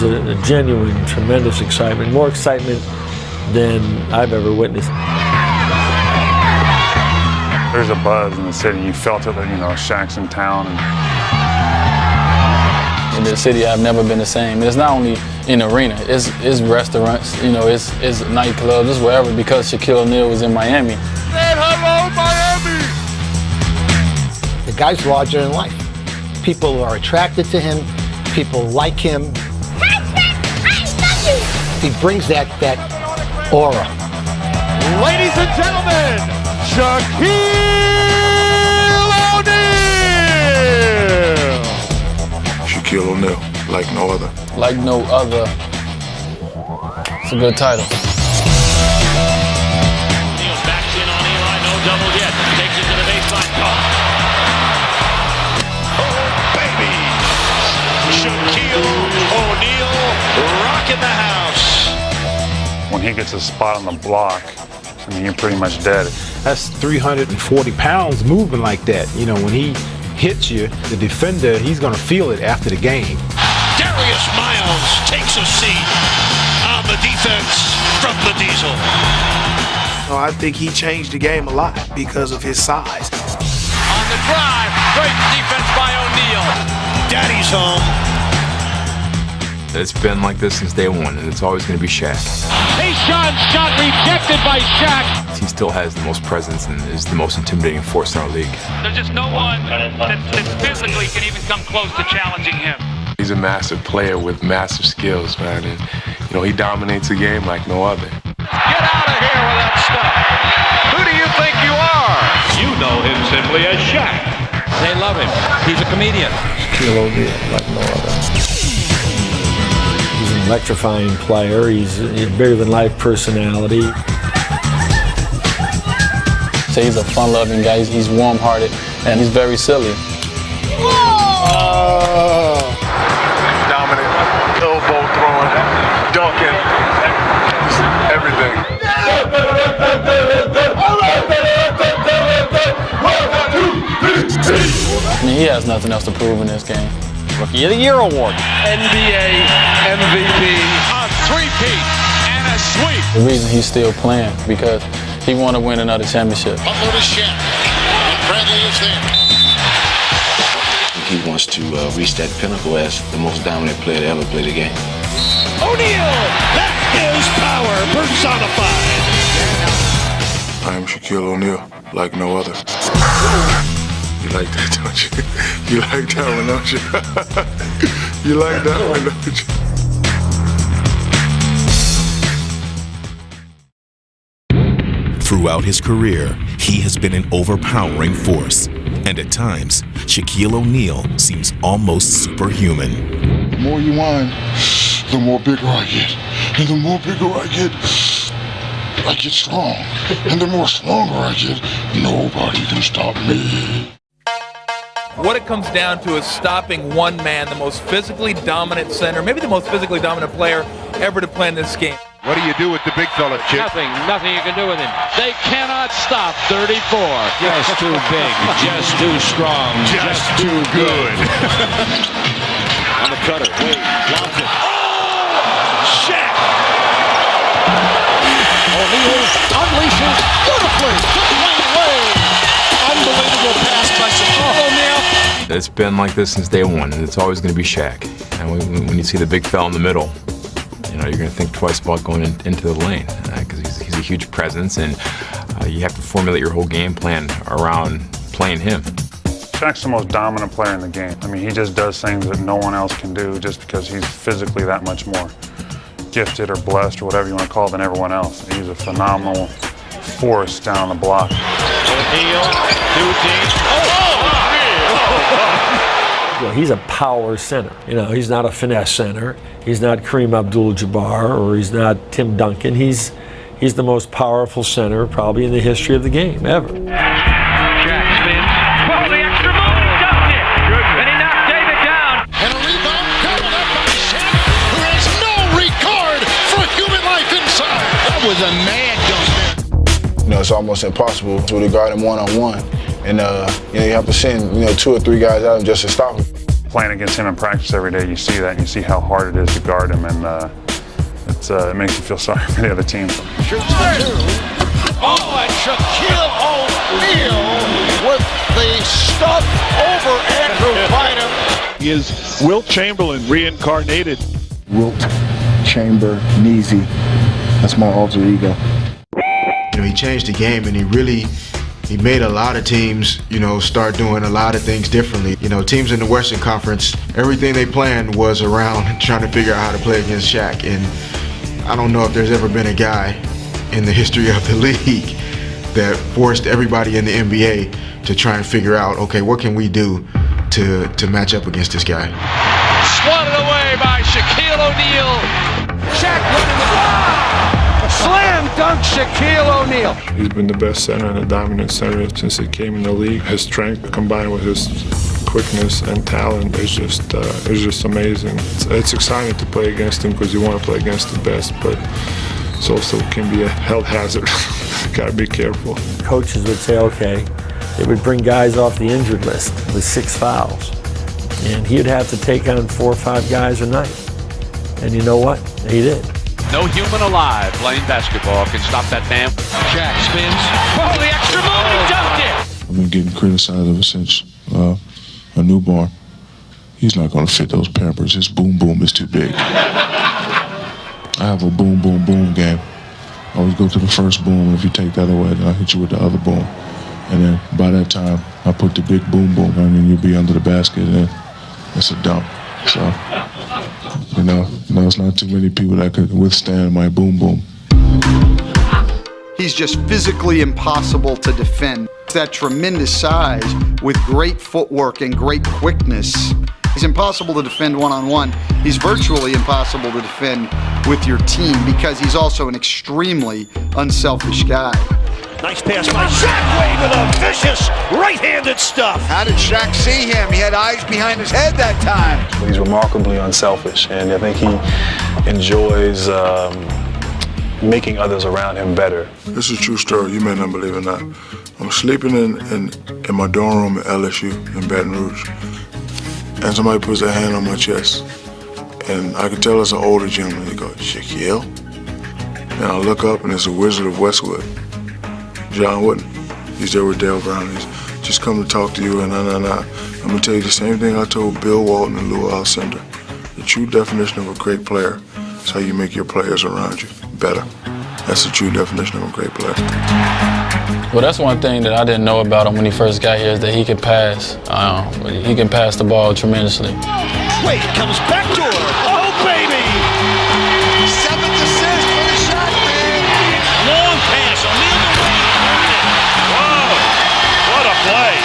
was a genuine, tremendous excitement, more excitement than I've ever witnessed. There's a buzz in the city. You felt it that, Shaq's in town. In the city, I've never been the same. It's not only in the arena, it's restaurants, it's nightclubs, it's wherever, because Shaquille O'Neal was in Miami. Say hello, Miami! The guy's larger than life. People are attracted to him. People like him. He brings that aura. Ladies and gentlemen, Shaquille O'Neal! Shaquille O'Neal, like no other. Like no other. It's a good title. O'Neal backs in on Eli, no double yet. Takes it to the baseline. Oh, baby! Shaquille O'Neal rocking the house. When he gets a spot on the block, you're pretty much dead. That's 340 pounds moving like that. When he hits you, the defender, he's going to feel it after the game. Darius Miles takes a seat on the defense from the Diesel. I think he changed the game a lot because of his size. On the drive, great defense by O'Neal. Daddy's home. It's been like this since day one, and it's always going to be Shaq. Tayshaun shot rejected by Shaq. He still has the most presence and is the most intimidating force in our league. There's just no one that physically can even come close to challenging him. He's a massive player with massive skills, man, and he dominates the game like no other. Get out of here with that stuff. Who do you think you are? You know him simply as Shaq. They love him. He's a comedian. Shaquille O'Neal, like no other. He's an electrifying player. He's a bigger-than-life personality. So he's a fun-loving guy. He's warm-hearted, and he's very silly. Dominant, elbow throwing, dunking, everything. He has nothing else to prove in this game. Rookie of the Year award. NBA MVP. A three-peat and a sweep. The reason he's still playing, because he want to win another championship. Butler to Shaq. And Bradley is there. He wants to reach that pinnacle as the most dominant player to ever play the game. O'Neal, that is power personified. I am Shaquille O'Neal, like no other. You like that, don't you? You like that one, don't you? You like that one, don't you? Throughout his career, he has been an overpowering force. And at times, Shaquille O'Neal seems almost superhuman. The more you whine, the more bigger I get. And the more bigger I get strong. And the more stronger I get, nobody can stop me. What it comes down to is stopping one man, the most physically dominant center, maybe the most physically dominant player ever to play in this game. What do you do with the big fella, Chip? Nothing you can do with him. They cannot stop 34. Just too big, just too strong, just too good. On the cutter, Wade, lobs it. Oh! Shaq! O'Neal unleashes beautifully. Dwayne Wade. Unbelievable pass by Shaquille O'Neal. It's been like this since day one, and it's always going to be Shaq. And when you see the big fella in the middle, you're going to think twice about going into the lane, because he's a huge presence, and you have to formulate your whole game plan around playing him. Shaq's the most dominant player in the game. He just does things that no one else can do just because he's physically that much more gifted or blessed or whatever you want to call it than everyone else. He's a phenomenal force down on the block. O'Neal, two teams. He's a power center. He's not a finesse center. He's not Kareem Abdul-Jabbar, or he's not Tim Duncan. He's the most powerful center probably in the history of the game ever. Shaq spins. Well, the extra move, he dunked it. And he knocked David down. And a rebound gobbled up by Shaq, who has no regard for human life inside. That was a mad dunk. It's almost impossible to guard him one-on-one. And you have to send 2 or 3 guys out just to stop him. playing against him in practice every day, you see that, and you see how hard it is to guard him, and it makes you feel sorry for the other team. Shoots the two. Oh, and Shaquille O'Neal with the stuff over Andrew Bynum. He is Wilt Chamberlain reincarnated. Wilt Chamber-Neezy. That's my alter ego. You know, he changed the game, and he made a lot of teams, you know, start doing a lot of things differently. You know, teams in the Western Conference, everything they planned was around trying to figure out how to play against Shaq. And I don't know if there's ever been a guy in the history of the league that forced everybody in the NBA to try and figure out, okay, what can we do to match up against this guy? Swatted away by Shaquille O'Neal. Shaq running the ball. Slam dunk Shaquille O'Neal. He's been the best center and a dominant center since he came in the league. His strength combined with his quickness and talent is just amazing. It's exciting to play against him because you want to play against the best, but it also can be a health hazard. Got to be careful. Coaches would say, okay, they would bring guys off the injured list with 6 fouls, and he'd have to take on 4 or 5 guys a night. And you know what? He did. No human alive playing basketball can stop that man. Shaq spins. Oh, the extra move, he dunked it! I've been getting criticized ever since a newborn. He's not going to fit those Pampers. His boom boom is too big. I have a boom boom boom game. I always go to the first boom, and if you take that away, then I hit you with the other boom. And then by that time, I put the big boom boom, and then you'll be under the basket, and it's a dunk. So, you know, it's not too many people that could withstand my boom boom. He's just physically impossible to defend. That tremendous size with great footwork and great quickness. He's impossible to defend one-on-one. He's virtually impossible to defend with your team because he's also an extremely unselfish guy. Nice pass by Shaq Wade with a vicious right-handed stuff. How did Shaq see him? He had eyes behind his head that time. He's remarkably unselfish, and I think he enjoys making others around him better. This is a true story. You may not believe it or not. I'm sleeping in my dorm room at LSU in Baton Rouge, and somebody puts their hand on my chest, and I can tell it's an older gentleman. He goes, Shaquille? And I look up, and it's the Wizard of Westwood, John Wooden. He's there with Dale Brown. He's just come to talk to you, and I'm going to tell you the same thing I told Bill Walton and Lou Alcindor. The true definition of a great player is how you make your players around you better. That's the true definition of a great player. Well, that's one thing that I didn't know about him when he first got here is that he can pass. He can pass the ball tremendously. Wade comes back to her. Oh, baby! 7th assist for the shot, man. Long pass. O'Neal to Wade. Whoa! What a play.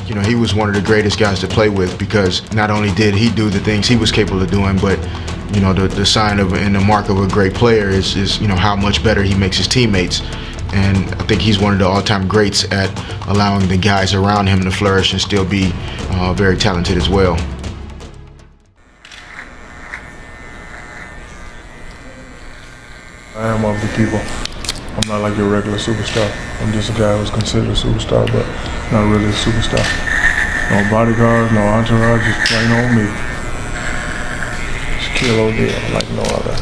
You know, he was one of the greatest guys to play with because not only did he do the things he was capable of doing, but you know, the sign of and the mark of a great player is you know how much better he makes his teammates. And I think he's one of the all-time greats at allowing the guys around him to flourish and still be very talented as well. I am of the people. I'm not like your regular superstar. I'm just a guy who's considered a superstar, but not really a superstar. No bodyguards, no entourage, just plain old me. Shaquille O'Neal, like no other.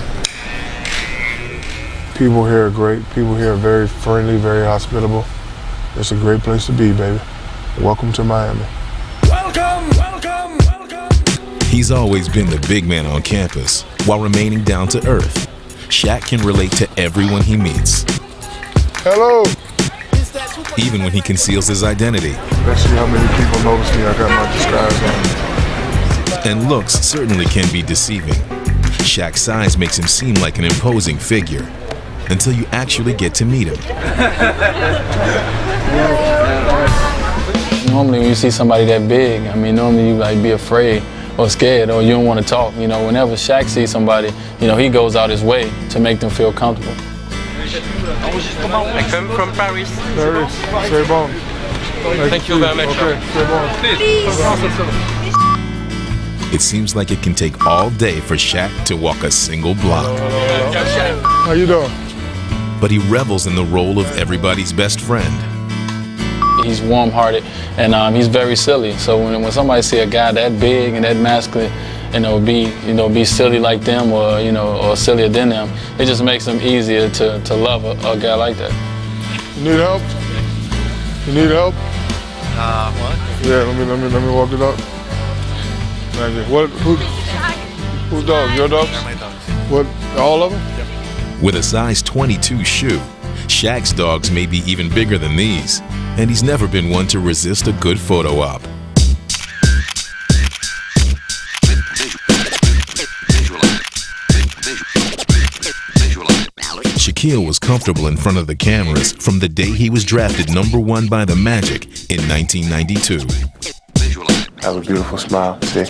People here are great. People here are very friendly, very hospitable. It's a great place to be, baby. Welcome to Miami. Welcome, welcome, welcome. He's always been the big man on campus while remaining down to earth. Shaq can relate to everyone he meets. Hello. Even when he conceals his identity. Let's see how many people notice me. I got my disguise on. And looks certainly can be deceiving. Shaq's size makes him seem like an imposing figure until you actually get to meet him. Normally when you see somebody that big, I mean, normally you like be afraid or scared or you don't want to talk. You know, whenever Shaq sees somebody, you know, he goes out his way to make them feel comfortable. I come from Paris. Paris, c'est bon. Thank you very much. Okay, c'est bon. Please. It seems like it can take all day for Shaq to walk a single block. How you doing? But he revels in the role of everybody's best friend. He's warm-hearted and he's very silly. So when somebody see a guy that big and that masculine, be silly like them, or sillier than them, it just makes them easier to love a guy like that. You need help? You need help? What? Yeah, let me walk it up. Thank you. Whose dogs? Your dogs? Yeah, my dogs. What? All of them? Yep. With a size 22 shoe, Shaq's dogs may be even bigger than these, and he's never been one to resist a good photo op. Shaquille was comfortable in front of the cameras from the day he was drafted q1 by the Magic in 1992. Have a beautiful smile. See?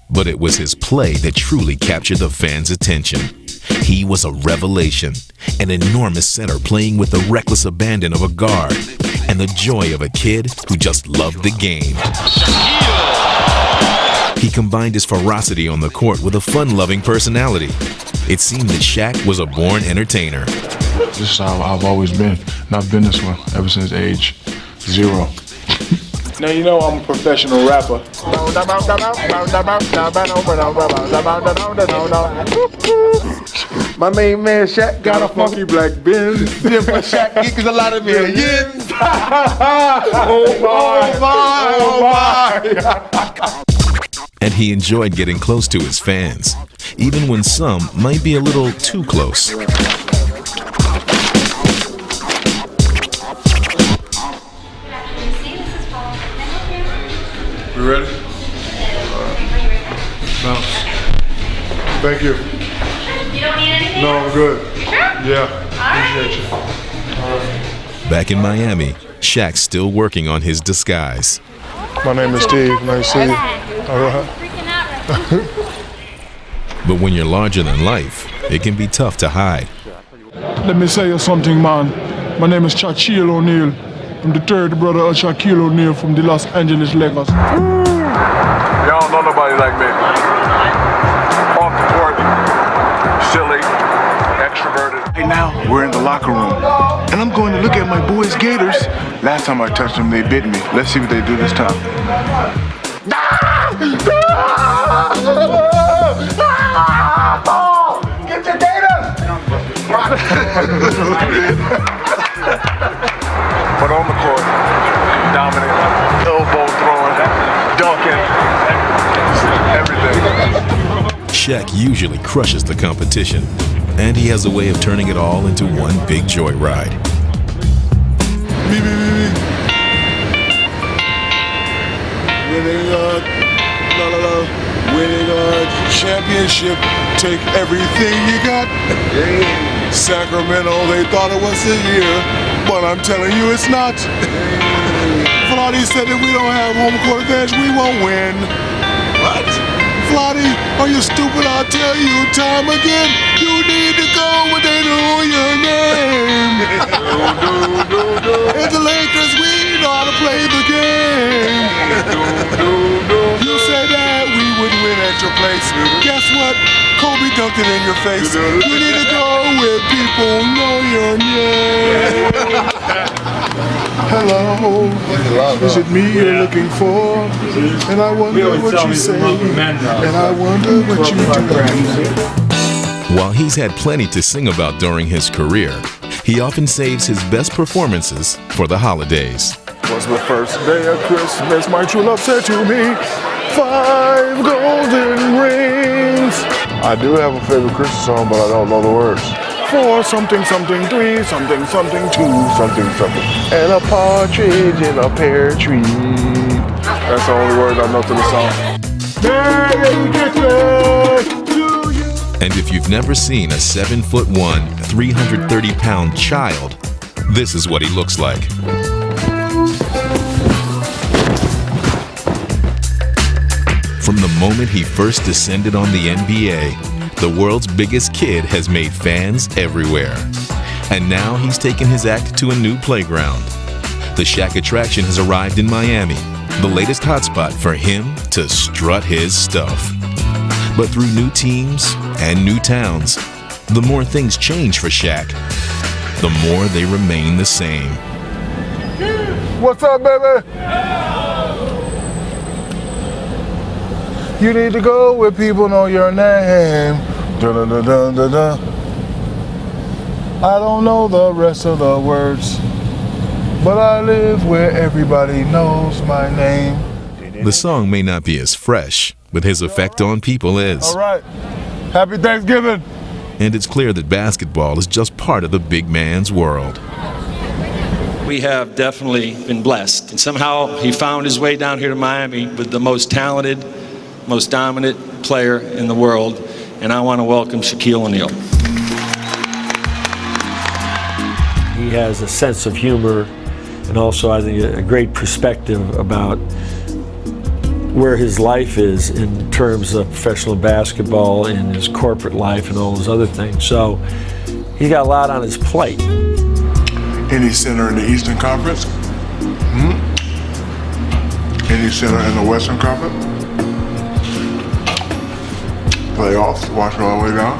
But it was his play that truly captured the fans' attention. He was a revelation, an enormous center playing with the reckless abandon of a guard, and the joy of a kid who just loved the game. He combined his ferocity on the court with a fun-loving personality. It seemed that Shaq was a born entertainer. This is how I've always been, and I've been this one ever since age 0. Now you know I'm a professional rapper. My main man Shaq got a funky black Benz. Yeah, but Shaq geeks a lot of millions. Oh my. And he enjoyed getting close to his fans, even when some might be a little too close. You ready? No. Thank you. You don't need anything? No, I'm good. Sure? Yeah. Appreciate you. All right. Back in Miami, Shaq's still working on his disguise. My name is Steve. Nice to see you. All right. But when you're larger than life, it can be tough to hide. Let me say you something, man. My name is Shaquille O'Neal. I'm the third brother of Shaquille O'Neal from the Los Angeles Lakers. Y'all don't know nobody like me. Off the court, silly, extroverted. Right now, we're in the locker room, and I'm going to look at my boys' Gators. Last time I touched them, they bit me. Let's see what they do this time. Get your Gators! But on the court, dominant, elbow throwing, dunking, everything. Shaq usually crushes the competition, and he has a way of turning it all into one big joyride. Me. Winning a championship, take everything you got. Sacramento, they thought it was a year, but I'm telling you it's not. Vlade said if we don't have home court advantage, we won't win. What? Vlade, are you stupid? I'll tell you time again. You need to go when they know your name. It's the Lakers, we know how to play the game. You said that we would win at your place. Guess what? Kobe dunked it in your face. You need to go where people know your name. Hello, is it me you're looking for? And I wonder what you say, and I wonder what you do. While he's had plenty to sing about during his career, he often saves his best performances for the holidays. Was the first day of Christmas, my true love said to me, 5 golden rings. I do have a favorite Christmas song, but I don't know the words. 4 something something 3 something something 2 something something, and a partridge in a pear tree. That's the only word I know to the song. Merry Christmas to you. And if you've never seen a 7'1", 330-pound child, this is what he looks like. From the moment he first descended on the NBA, the world's biggest kid has made fans everywhere. And now he's taken his act to a new playground. The Shaq attraction has arrived in Miami, the latest hotspot for him to strut his stuff. But through new teams and new towns, the more things change for Shaq, the more they remain the same. What's up, baby? You need to go where people know your name. Dun, dun, dun, dun, dun. I don't know the rest of the words, but I live where everybody knows my name. The song may not be as fresh, but his effect on people is. All right. Happy Thanksgiving. And it's clear that basketball is just part of the big man's world. We have definitely been blessed. And somehow he found his way down here to Miami with the most talented, most dominant player in the world. And I want to welcome Shaquille O'Neal. He has a sense of humor and also, I think, a great perspective about where his life is in terms of professional basketball and his corporate life and all those other things. So he's got a lot on his plate. Any center in the Eastern Conference? Any center in the Western Conference? Playoffs, watch it all the way down.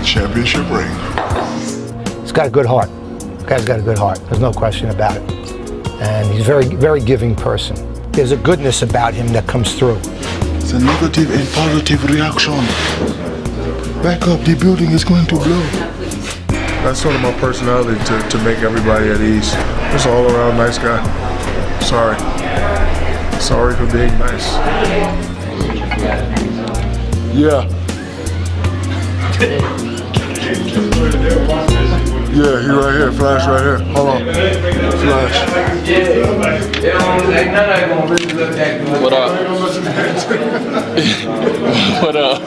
Championship ring. He's got a good heart. The guy's got a good heart. There's no question about it. And he's a very, very giving person. There's a goodness about him that comes through. It's a negative and positive reaction. Back up, the building is going to blow. That's sort of my personality, to make everybody at ease. Just all around nice guy. Sorry. Sorry for being nice. Yeah. Yeah, he right here. Flash right here. Hold on. Flash. What up? What up?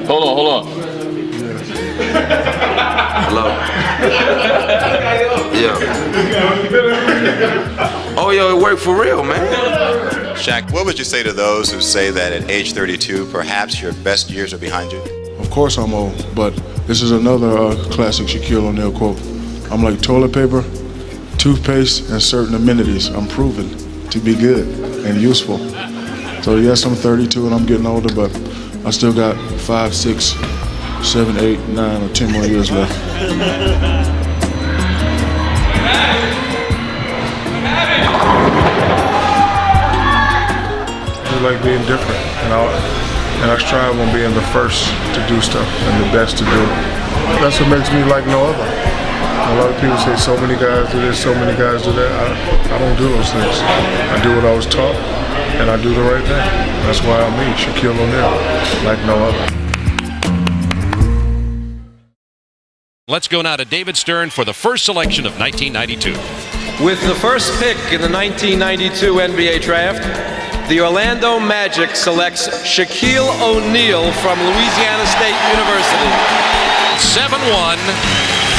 Hold on. Hello. Yeah. Oh, yo, it worked for real, man. Shaq, what would you say to those who say that at age 32, perhaps your best years are behind you? Of course I'm old, but this is another classic Shaquille O'Neal quote. I'm like toilet paper, toothpaste, and certain amenities. I'm proven to be good and useful. So yes, I'm 32 and I'm getting older, but I still got 5, 6, 7, 8, 9, or 10 more years left. I like being different, and I strive on being the first to do stuff and the best to do it. That's what makes me like no other. A lot of people say so many guys do this, so many guys do that. I don't do those things. I do what I was taught, and I do the right thing. That's why I'm me, Shaquille O'Neal, like no other. Let's go now to David Stern for the first selection of 1992. With the first pick in the 1992 NBA draft, the Orlando Magic selects Shaquille O'Neal from Louisiana State University. 7'1",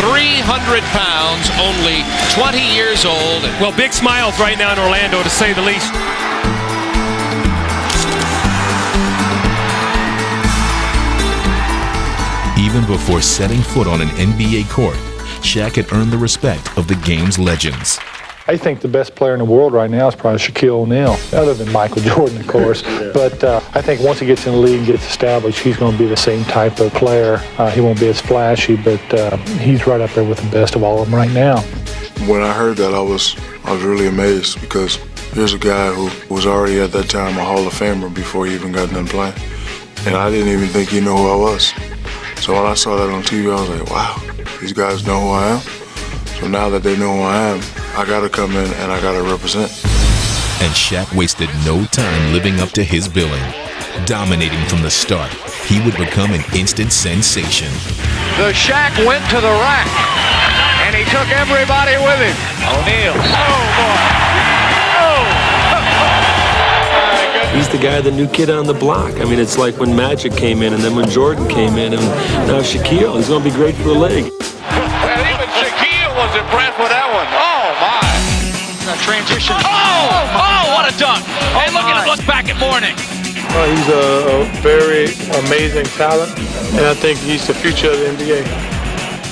300 pounds, only 20 years old. Well, big smiles right now in Orlando, to say the least. Even before setting foot on an NBA court, Shaq had earned the respect of the game's legends. I think the best player in the world right now is probably Shaquille O'Neal, other than Michael Jordan, of course. But I think once he gets in the league and gets established, he's going to be the same type of player. He won't be as flashy, but he's right up there with the best of all of them right now. When I heard that, I was really amazed, because here's a guy who was already at that time a Hall of Famer before he even got done playing. And I didn't even think he knew who I was. So when I saw that on TV, I was like, wow, these guys know who I am. So now that they know who I am, I gotta come in and I gotta represent. And Shaq wasted no time living up to his billing. Dominating from the start, he would become an instant sensation. The Shaq went to the rack, and he took everybody with him. O'Neal. Oh, boy. He's the guy, the new kid on the block. I mean, it's like when Magic came in, and then when Jordan came in, and now Shaquille. He's going to be great for the league. Well, even Shaquille was impressed with that one. Oh, my. Transition. Oh, what a dunk. Hey, look at him, look back at Mourning. He's a very amazing talent, and I think he's the future of the NBA.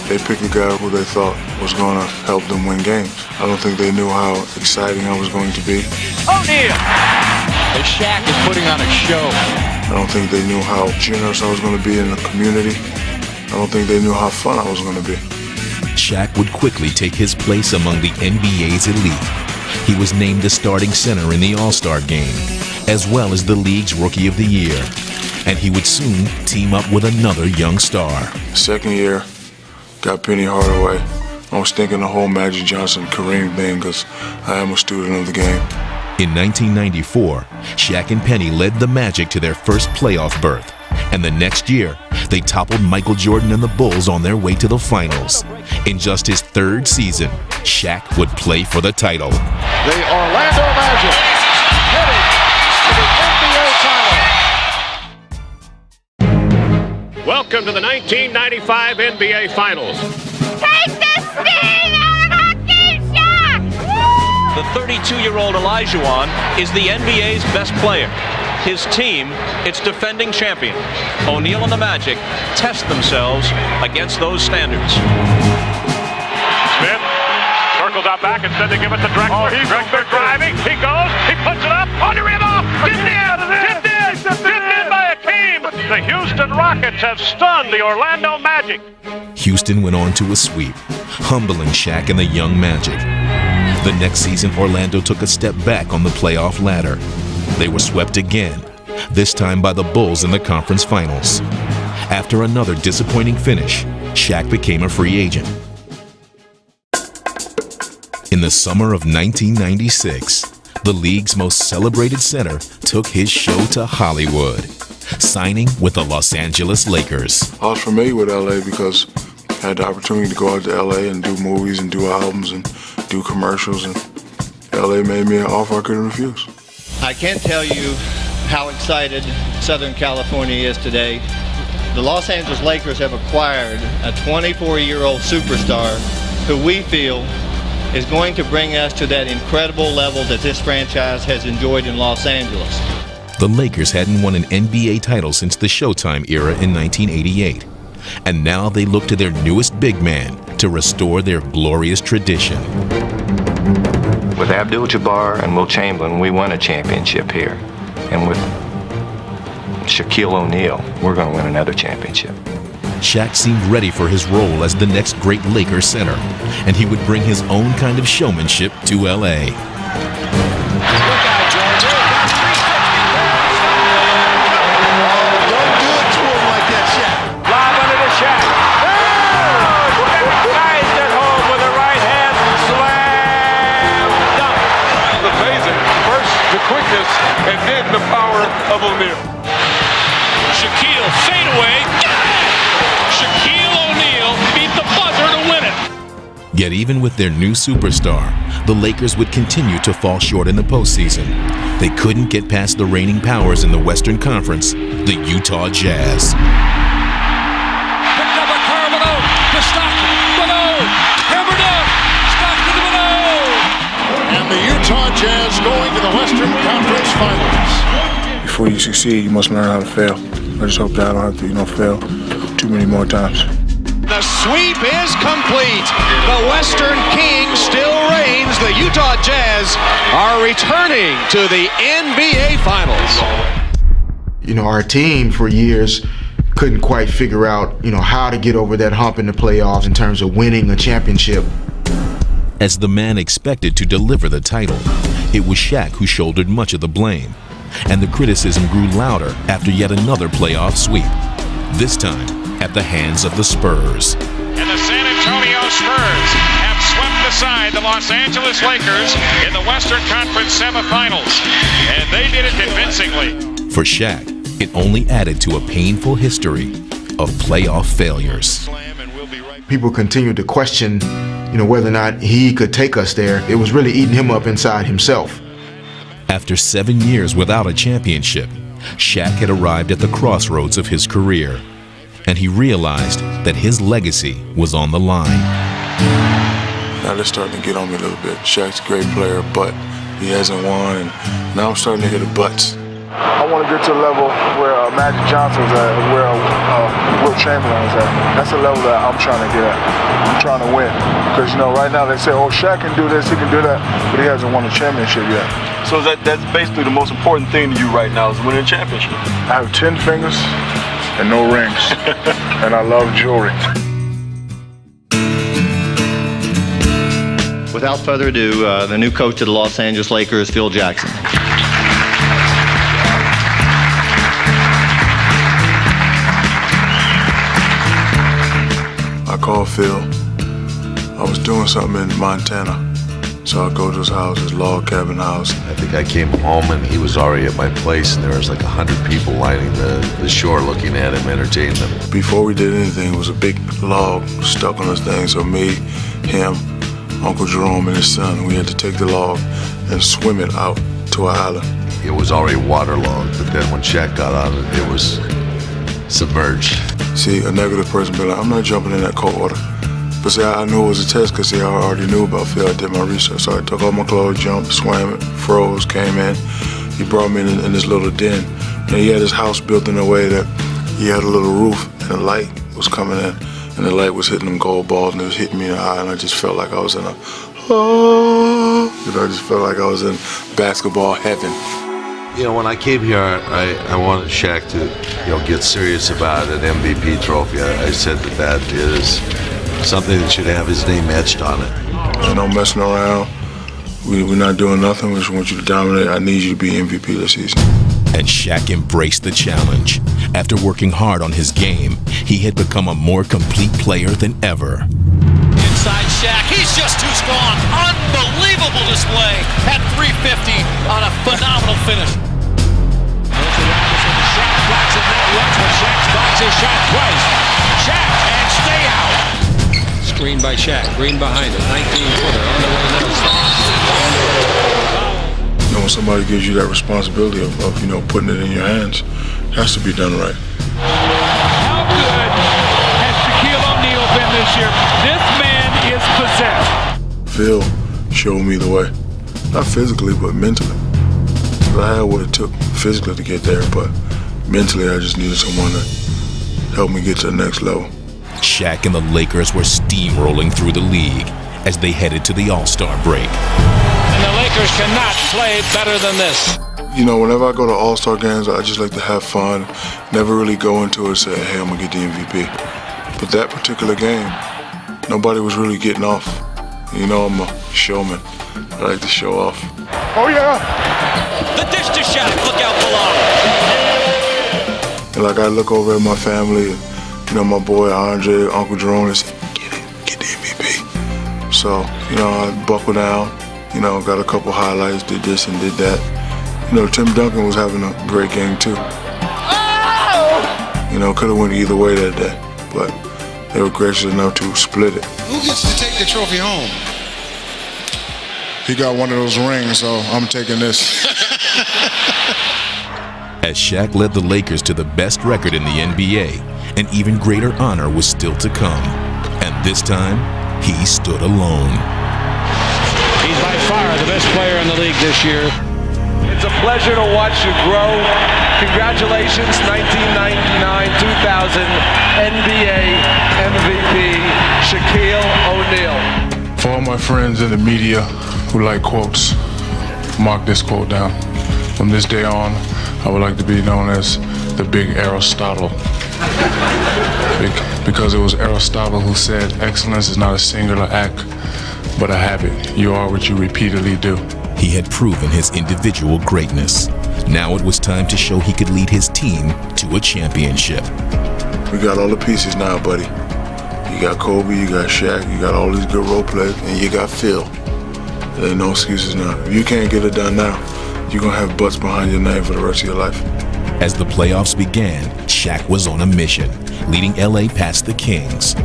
They picked a guy who they thought was going to help them win games. I don't think they knew how exciting I was going to be. O'Neal! The Shaq is putting on a show. I don't think they knew how generous I was going to be in the community. I don't think they knew how fun I was going to be. Shaq would quickly take his place among the NBA's elite. He was named the starting center in the All-Star game, as well as the league's Rookie of the Year. And he would soon team up with another young star. Second year, got Penny Hardaway. I was thinking the whole Magic Johnson Kareem thing because I am a student of the game. In 1994, Shaq and Penny led the Magic to their first playoff berth. And the next year, they toppled Michael Jordan and the Bulls on their way to the finals. In just his third season, Shaq would play for the title. The Orlando Magic headed to the NBA title. Welcome to the 1995 NBA Finals. Take the sting out of hockey, Shaq! The 32-year-old Olajuwon is the NBA's best player. His team, its defending champion. O'Neal and the Magic test themselves against those standards. Smith circles out back. Instead, they give it to Drexler. Drexler driving. He goes. He puts it up. On the rim off. Tipped in. Tipped in by Akeem. The Houston Rockets have stunned the Orlando Magic. Houston went on to a sweep, humbling Shaq and the young Magic. The next season, Orlando took a step back on the playoff ladder. They were swept again, this time by the Bulls in the conference finals. After another disappointing finish, Shaq became a free agent. In the summer of 1996, the league's most celebrated center took his show to Hollywood, signing with the Los Angeles Lakers. I was familiar with LA because I had the opportunity to go out to LA and do movies and do albums and do commercials, and LA made me an offer I couldn't refuse. I can't tell you how excited Southern California is today. The Los Angeles Lakers have acquired a 24-year-old superstar who we feel is going to bring us to that incredible level that this franchise has enjoyed in Los Angeles. The Lakers hadn't won an NBA title since the Showtime era in 1988. And now they look to their newest big man to restore their glorious tradition. With Abdul-Jabbar and Will Chamberlain, we won a championship here. And with Shaquille O'Neal, we're going to win another championship. Shaq seemed ready for his role as the next great Lakers center, and he would bring his own kind of showmanship to L.A. Quickness and then the power of O'Neal. Shaquille fadeaway. Shaquille O'Neal beat the buzzer to win it. Yet even with their new superstar, the Lakers would continue to fall short in the postseason. They couldn't get past the reigning powers in the Western Conference, the Utah Jazz. Picked up a Carbonneau to Stockton. Bonneau. Hammered up. Stockton to Bonneau. And the Utah Jazz going to the Western Conference Finals. Before you succeed, you must learn how to fail. I just hope that I don't have to, fail too many more times. The sweep is complete. The Western King still reigns. The Utah Jazz are returning to the NBA Finals. Our team for years couldn't quite figure out, how to get over that hump in the playoffs in terms of winning a championship. As the man expected to deliver the title, it was Shaq who shouldered much of the blame, and the criticism grew louder after yet another playoff sweep, this time at the hands of the Spurs. And the San Antonio Spurs have swept aside the Los Angeles Lakers in the Western Conference semifinals, and they did it convincingly. For Shaq, it only added to a painful history of playoff failures. People continued to question, whether or not he could take us there. It was really eating him up inside himself. After 7 years without a championship, Shaq had arrived at the crossroads of his career, and he realized that his legacy was on the line. Now they're starting to get on me a little bit. Shaq's a great player, but he hasn't won, and now I'm starting to hear the buts. I want to get to a level where Magic Johnson was at, where Wilt Chamberlain was at. That's the level that I'm trying to get at. I'm trying to win. Because, you know, right now they say, oh, Shaq can do this, he can do that, but he hasn't won a championship yet. So that's basically the most important thing to you right now is winning a championship. I have 10 fingers and no rings, and I love jewelry. Without further ado, the new coach of the Los Angeles Lakers, Phil Jackson. I called Phil. I was doing something in Montana. So I go to his house, his log cabin house. I think I came home and he was already at my place and there was like 100 people lining the shore looking at him, entertaining them. Before we did anything, it was a big log stuck on this thing. So me, him, Uncle Jerome and his son, we had to take the log and swim it out to an island. It was already waterlogged, but then when Shaq got on it, it was submerged. See, a negative person be like, I'm not jumping in that cold water. But see, I knew it was a test because I already knew about Phil. I did my research. So I took off my clothes, jumped, swam it, froze, came in. He brought me in this little den. And he had his house built in a way that he had a little roof and the light was coming in. And the light was hitting them gold balls and it was hitting me in the eye. And I just felt like I was in I just felt like I was in basketball heaven. You know, when I came here, I wanted Shaq to, get serious about an MVP trophy. I said that is something that should have his name etched on it. And no messing around. We're not doing nothing. We just want you to dominate. I need you to be MVP this season. And Shaq embraced the challenge. After working hard on his game, he had become a more complete player than ever. Inside Shaq, he's just too strong. Unbelievable display at 350 on a phenomenal finish. Shaq blocks it not once, but Shaq blocks his shot twice. Shaq and stay out. Screen by Shaq, Green behind it, 19-footer on the way now. You know, when somebody gives you that responsibility of putting it in your hands, it has to be done right. How good has Shaquille O'Neal been this year? This man is possessed. Phil showed me the way. Not physically, but mentally. I had what it took physically to get there, but mentally I just needed someone to help me get to the next level. Shaq and the Lakers were steamrolling through the league as they headed to the All-Star break. And the Lakers cannot play better than this. You know, whenever I go to All-Star games, I just like to have fun. Never really go into it and say, hey, I'm going to get the MVP. But that particular game, nobody was really getting off. You know, I'm a showman. I like to show off. Oh, yeah. The dish to Shaq. Look out below. And like I look over at my family, my boy Andre, Uncle Jerome, and say, get the MVP. So, I buckled down, got a couple highlights, did this and did that. Tim Duncan was having a great game too. Could have went either way that day, but they were gracious enough to split it. Who gets to take the trophy home? He got one of those rings, so I'm taking this. As Shaq led the Lakers to the best record in the NBA, an even greater honor was still to come. And this time, he stood alone. He's by far the best player in the league this year. It's a pleasure to watch you grow. Congratulations, 1999-2000 NBA MVP, Shaquille O'Neal. For all my friends in the media who like quotes, mark this quote down. From this day on, I would like to be known as the Big Aristotle. Because it was Aristotle who said, excellence is not a singular act, but a habit. You are what you repeatedly do. He had proven his individual greatness. Now it was time to show he could lead his team to a championship. We got all the pieces now, buddy. You got Kobe, you got Shaq, you got all these good role players, and you got Phil. There ain't no excuses now. If you can't get it done now, you're going to have butts behind your name for the rest of your life. As the playoffs began, Shaq was on a mission, leading LA past the Kings.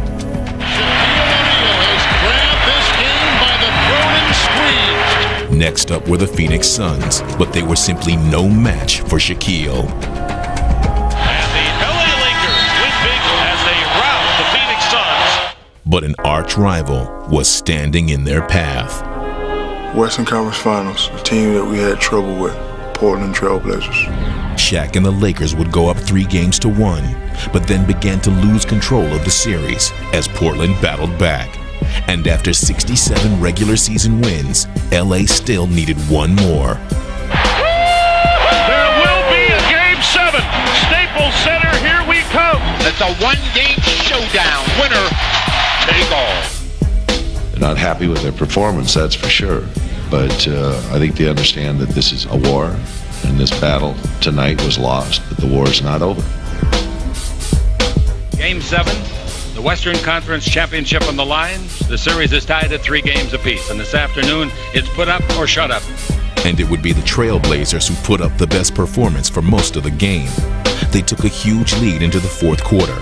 Next up were the Phoenix Suns, but they were simply no match for Shaquille. And the LA Lakers win big as they rout the Phoenix Suns. But an arch rival was standing in their path. Western Conference Finals, a team that we had trouble with, Portland Trail Blazers. Shaq and the Lakers would go up 3-1, but then began to lose control of the series as Portland battled back. And after 67 regular season wins, LA still needed one more. There will be a Game 7. Staples Center, here we come. It's a one-game showdown. Winner, take all. They're not happy with their performance, that's for sure. But I think they understand that this is a war, and this battle tonight was lost, but the war is not over. Game 7, the Western Conference Championship on the line. The series is tied at 3 games apiece, and this afternoon it's put up or shut up. And it would be the Trailblazers who put up the best performance for most of the game. They took a huge lead into the fourth quarter,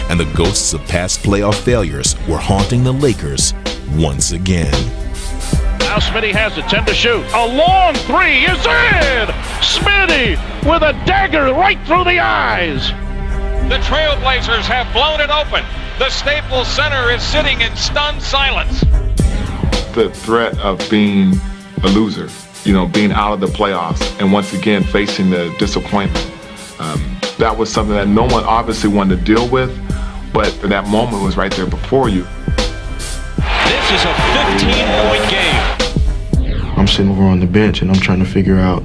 and the ghosts of past playoff failures were haunting the Lakers once again. Now Smitty has it, 10 to shoot. A long 3 is in! Smitty with a dagger right through the eyes. The Trailblazers have blown it open. The Staples Center is sitting in stunned silence. The threat of being a loser, being out of the playoffs, and once again facing the disappointment. That was something that no one obviously wanted to deal with, but that moment was right there before you. This is a 15-point game. I'm sitting over on the bench and I'm trying to figure out,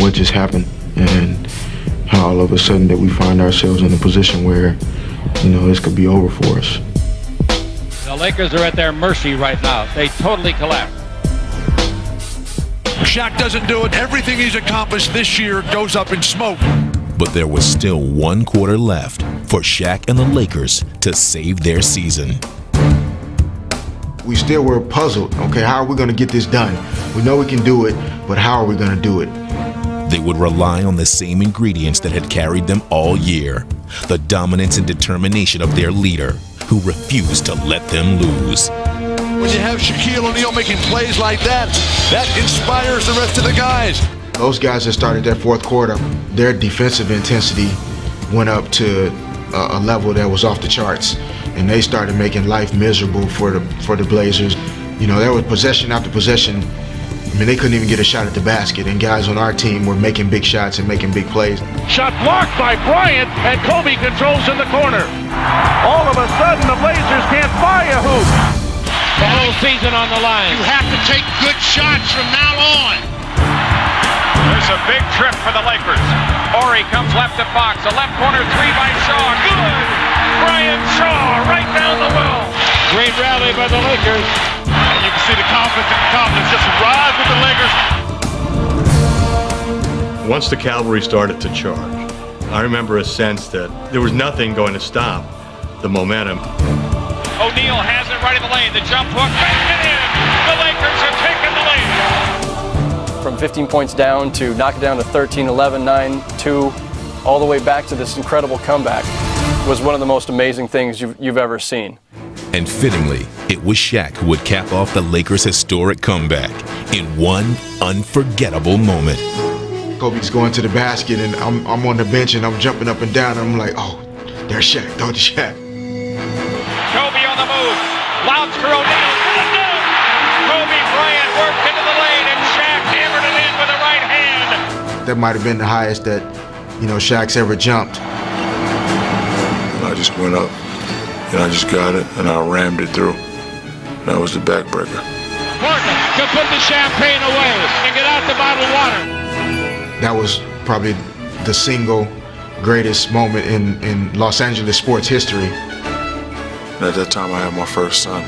what just happened and how all of a sudden that we find ourselves in a position where, this could be over for us. The Lakers are at their mercy right now. They totally collapsed. Shaq doesn't do it. Everything he's accomplished this year goes up in smoke. But there was still one quarter left for Shaq and the Lakers to save their season. We still were puzzled. Okay, how are we going to get this done? We know we can do it, but how are we going to do it? They would rely on the same ingredients that had carried them all year. The dominance and determination of their leader, who refused to let them lose. When you have Shaquille O'Neal making plays like that, that inspires the rest of the guys. Those guys that started that fourth quarter, their defensive intensity went up to a level that was off the charts, and they started making life miserable for the Blazers. There was possession after possession. They couldn't even get a shot at the basket, and guys on our team were making big shots and making big plays. Shot blocked by Bryant, and Kobe controls in the corner. All of a sudden, the Blazers can't buy a hoop. The whole season on the line. You have to take good shots from now on. There's a big trip for the Lakers. Horry comes left to Fox. A left corner 3 by Shaw. Good! Brian Shaw right down the well. Great rally by the Lakers. And you can see the confidence just rise with the Lakers. Once the cavalry started to charge, I remember a sense that there was nothing going to stop the momentum. O'Neal has it right in the lane. The jump hook, back it in. The Lakers have taken the lead. From 15 points down to knock it down to 13, 11, 9, 2, all the way back to this incredible comeback was one of the most amazing things you've ever seen. And fittingly, it was Shaq who would cap off the Lakers' historic comeback in one unforgettable moment. Kobe's going to the basket, and I'm on the bench, and I'm jumping up and down, and I'm like, oh, there's Shaq, throw to Shaq. Kobe on the move, lobs for O'Neal, Kobe Bryant worked into the lane, and Shaq hammered it in with the right hand. That might have been the highest that, Shaq's ever jumped. And I just went up, and I just got it, and I rammed it through. That was the backbreaker. Portland can put the champagne away and get out the bottled water. That was probably the single greatest moment in Los Angeles sports history. And at that time, I had my first son,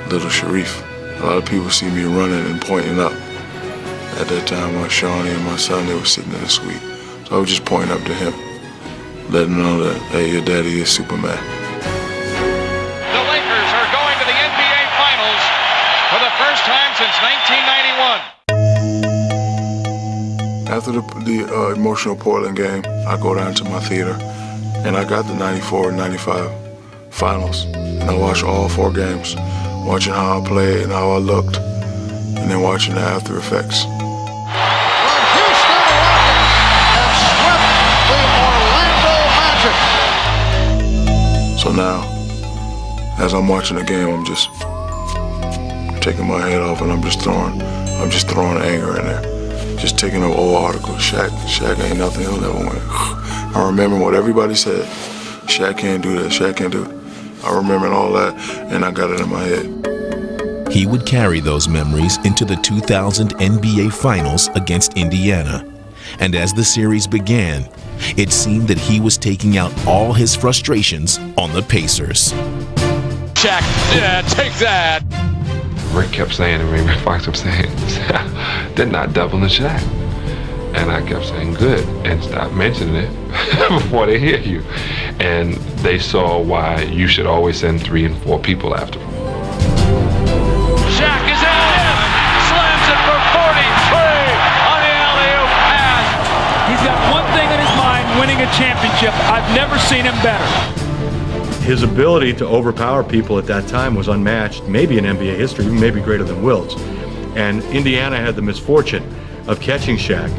little Sharif. A lot of people see me running and pointing up. At that time, my Shawnee and my son, they were sitting in the suite. So I was just pointing up to him, letting him know that, hey, your daddy is Superman. The Lakers are going to the NBA Finals for the first time since 1991. After the emotional Portland game, I go down to my theater, and I got the 94-95 finals. And I watched all 4 games, watching how I played and how I looked, and then watching the after effects. So now, as I'm watching the game, I'm just taking my head off, and I'm just throwing anger in there. just taking up old articles. Shaq ain't nothing, he'll never win. I remember what everybody said. Shaq can't do that, Shaq can't do it. I remember all that, and I got it in my head. He would carry those memories into the 2000 NBA Finals against Indiana. And as the series began, it seemed that he was taking out all his frustrations on the Pacers. Shaq, yeah, take that. Rick kept saying to me, Rick Fox kept saying, they're not doubling Shaq. And I kept saying, good, and stop mentioning it before they hear you. And they saw why you should always send 3 and 4 people after him. Shaq is in, slams it for 43 on the alley-oop pass. He's got one thing in his mind, winning a championship. I've never seen him better. His ability to overpower people at that time was unmatched, maybe in NBA history, maybe greater than Wilt's. And Indiana had the misfortune of catching Shaq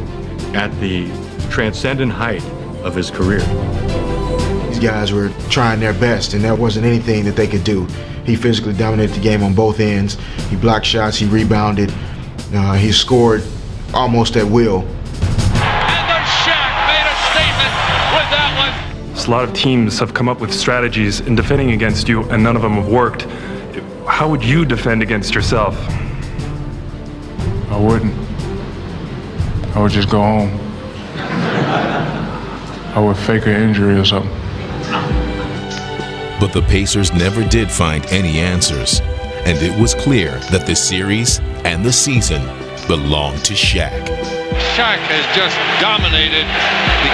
at the transcendent height of his career. These guys were trying their best, and there wasn't anything that they could do. He physically dominated the game on both ends. He blocked shots, he rebounded, he scored almost at will. And the Shaq made a statement with that one. A lot of teams have come up with strategies in defending against you, and none of them have worked. How would you defend against yourself? I wouldn't. I would just go home. I would fake an injury or something. But the Pacers never did find any answers, and it was clear that the series and the season belonged to Shaq. Shaq has just dominated.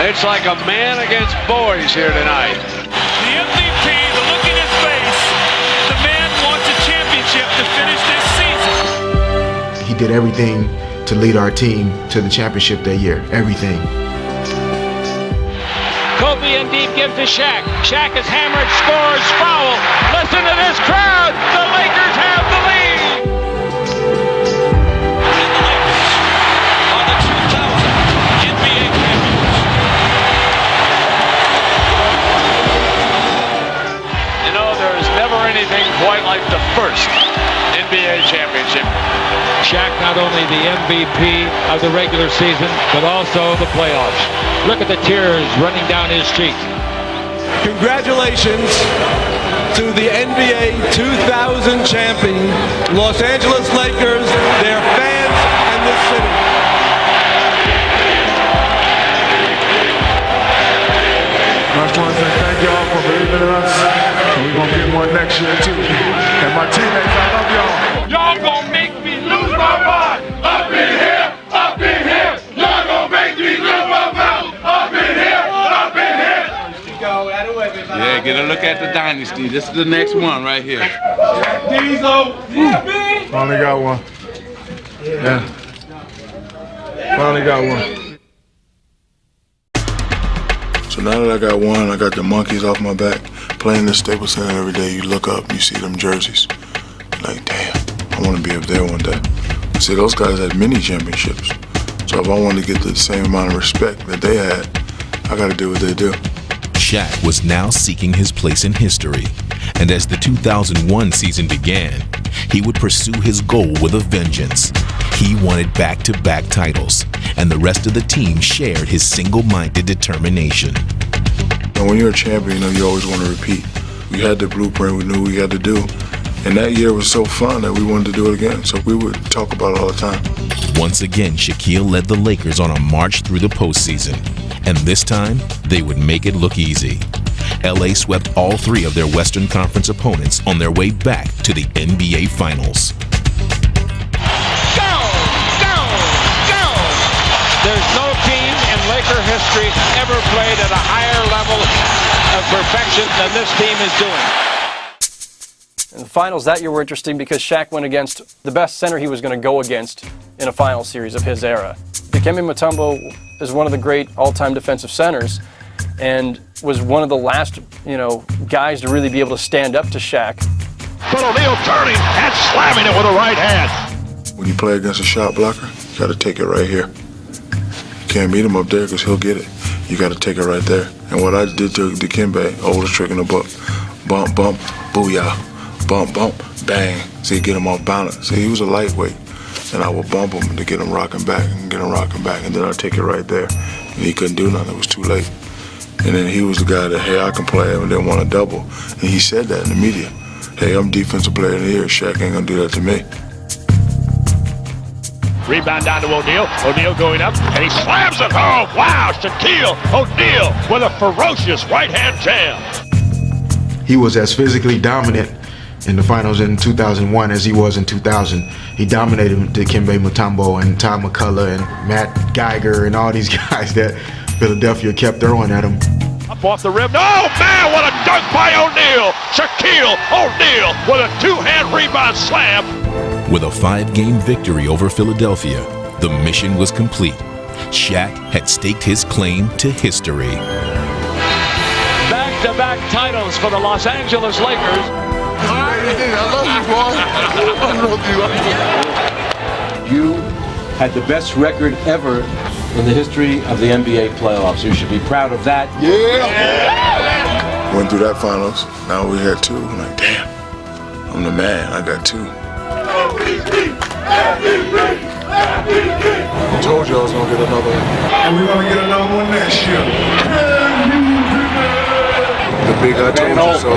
It's like a man against boys here tonight. The MVP, the look in his face, the man wants a championship to finish this season. He did everything to lead our team to the championship that year, everything. Kobe and deep gives to Shaq. Shaq is hammered, scores, foul. Listen to this crowd. The Lakers have the lead. And the Lakers are the 2000 NBA champions. You know, there's never anything quite like the first NBA championship. Shaq not only the MVP of the regular season, but also the playoffs. Look at the tears running down his cheek. Congratulations to the NBA 2000 champion, Los Angeles Lakers, their fans, and this city. I just want to say thank y'all for believing in us. And we're going to get one next year, too. And my teammates, I love y'all. Y'all gonna make me lose my mind. Up in here, up in here. Y'all gonna make me lose my mind. Up in here, up in here. Yeah, get a look at the dynasty. This is the next one right here. Diesel. Finally got one. Yeah. Finally got one. So now that I got one, I got the monkeys off my back. Playing the Staples Center every day, you look up, you see them jerseys. Like, damn, I want to be up there one day. See, those guys had many championships. So if I want to get the same amount of respect that they had, I got to do what they do. Shaq was now seeking his place in history, and as the 2001 season began, he would pursue his goal with a vengeance. He wanted back-to-back titles, and the rest of the team shared his single-minded determination. And when you're a champion, you know, you always want to repeat. We had the blueprint, we knew we had to do. And that year was so fun that we wanted to do it again, so we would talk about it all the time. Once again, Shaquille led the Lakers on a march through the postseason, and this time, they would make it look easy. LA swept all 3 of their Western Conference opponents on their way back to the NBA Finals. There's no team in Laker history ever played at a higher level of perfection than this team is doing. And the finals that year were interesting because Shaq went against the best center he was going to go against in a final series of his era. Dikembe Mutombo is one of the great all-time defensive centers and was one of the last, guys to really be able to stand up to Shaq. But O'Neal turning and slamming it with a right hand. When you play against a shot blocker, you got to take it right here. You can't meet him up there because he'll get it. You got to take it right there. And what I did to Dikembe, oldest trick in the book, bump, booyah, bump, bang. See, get him off balance. See, he was a lightweight. and I would bump him to get him rocking back, and then I'd take it right there. And he couldn't do nothing, it was too late. And then he was the guy that, hey, I can play him and didn't want to double. And he said that in the media. Hey, I'm defensive player of the year, Shaq ain't gonna do that to me. Rebound down to O'Neal. O'Neal going up, and he slams it home. Wow, Shaquille O'Neal with a ferocious right-hand jam. He was as physically dominant in the finals in 2001 as he was in 2000. He dominated Dikembe Mutombo and Tom McCullough and Matt Geiger and all these guys that Philadelphia kept throwing at him. Up off the rim. Oh, man, what a dunk by O'Neal. Shaquille O'Neal with a two-hand rebound slam. With a 5-game victory over Philadelphia, the mission was complete. Shaq had staked his claim to history. Back-to-back titles for the Los Angeles Lakers. I love you, You had the best record ever in the history of the NBA playoffs. You should be proud of that. Yeah! Went through that finals, now we had 2. I'm like, damn, I'm the man, I got 2. I told you I was gonna get another one. And we're gonna get another one next year. The big I told you so.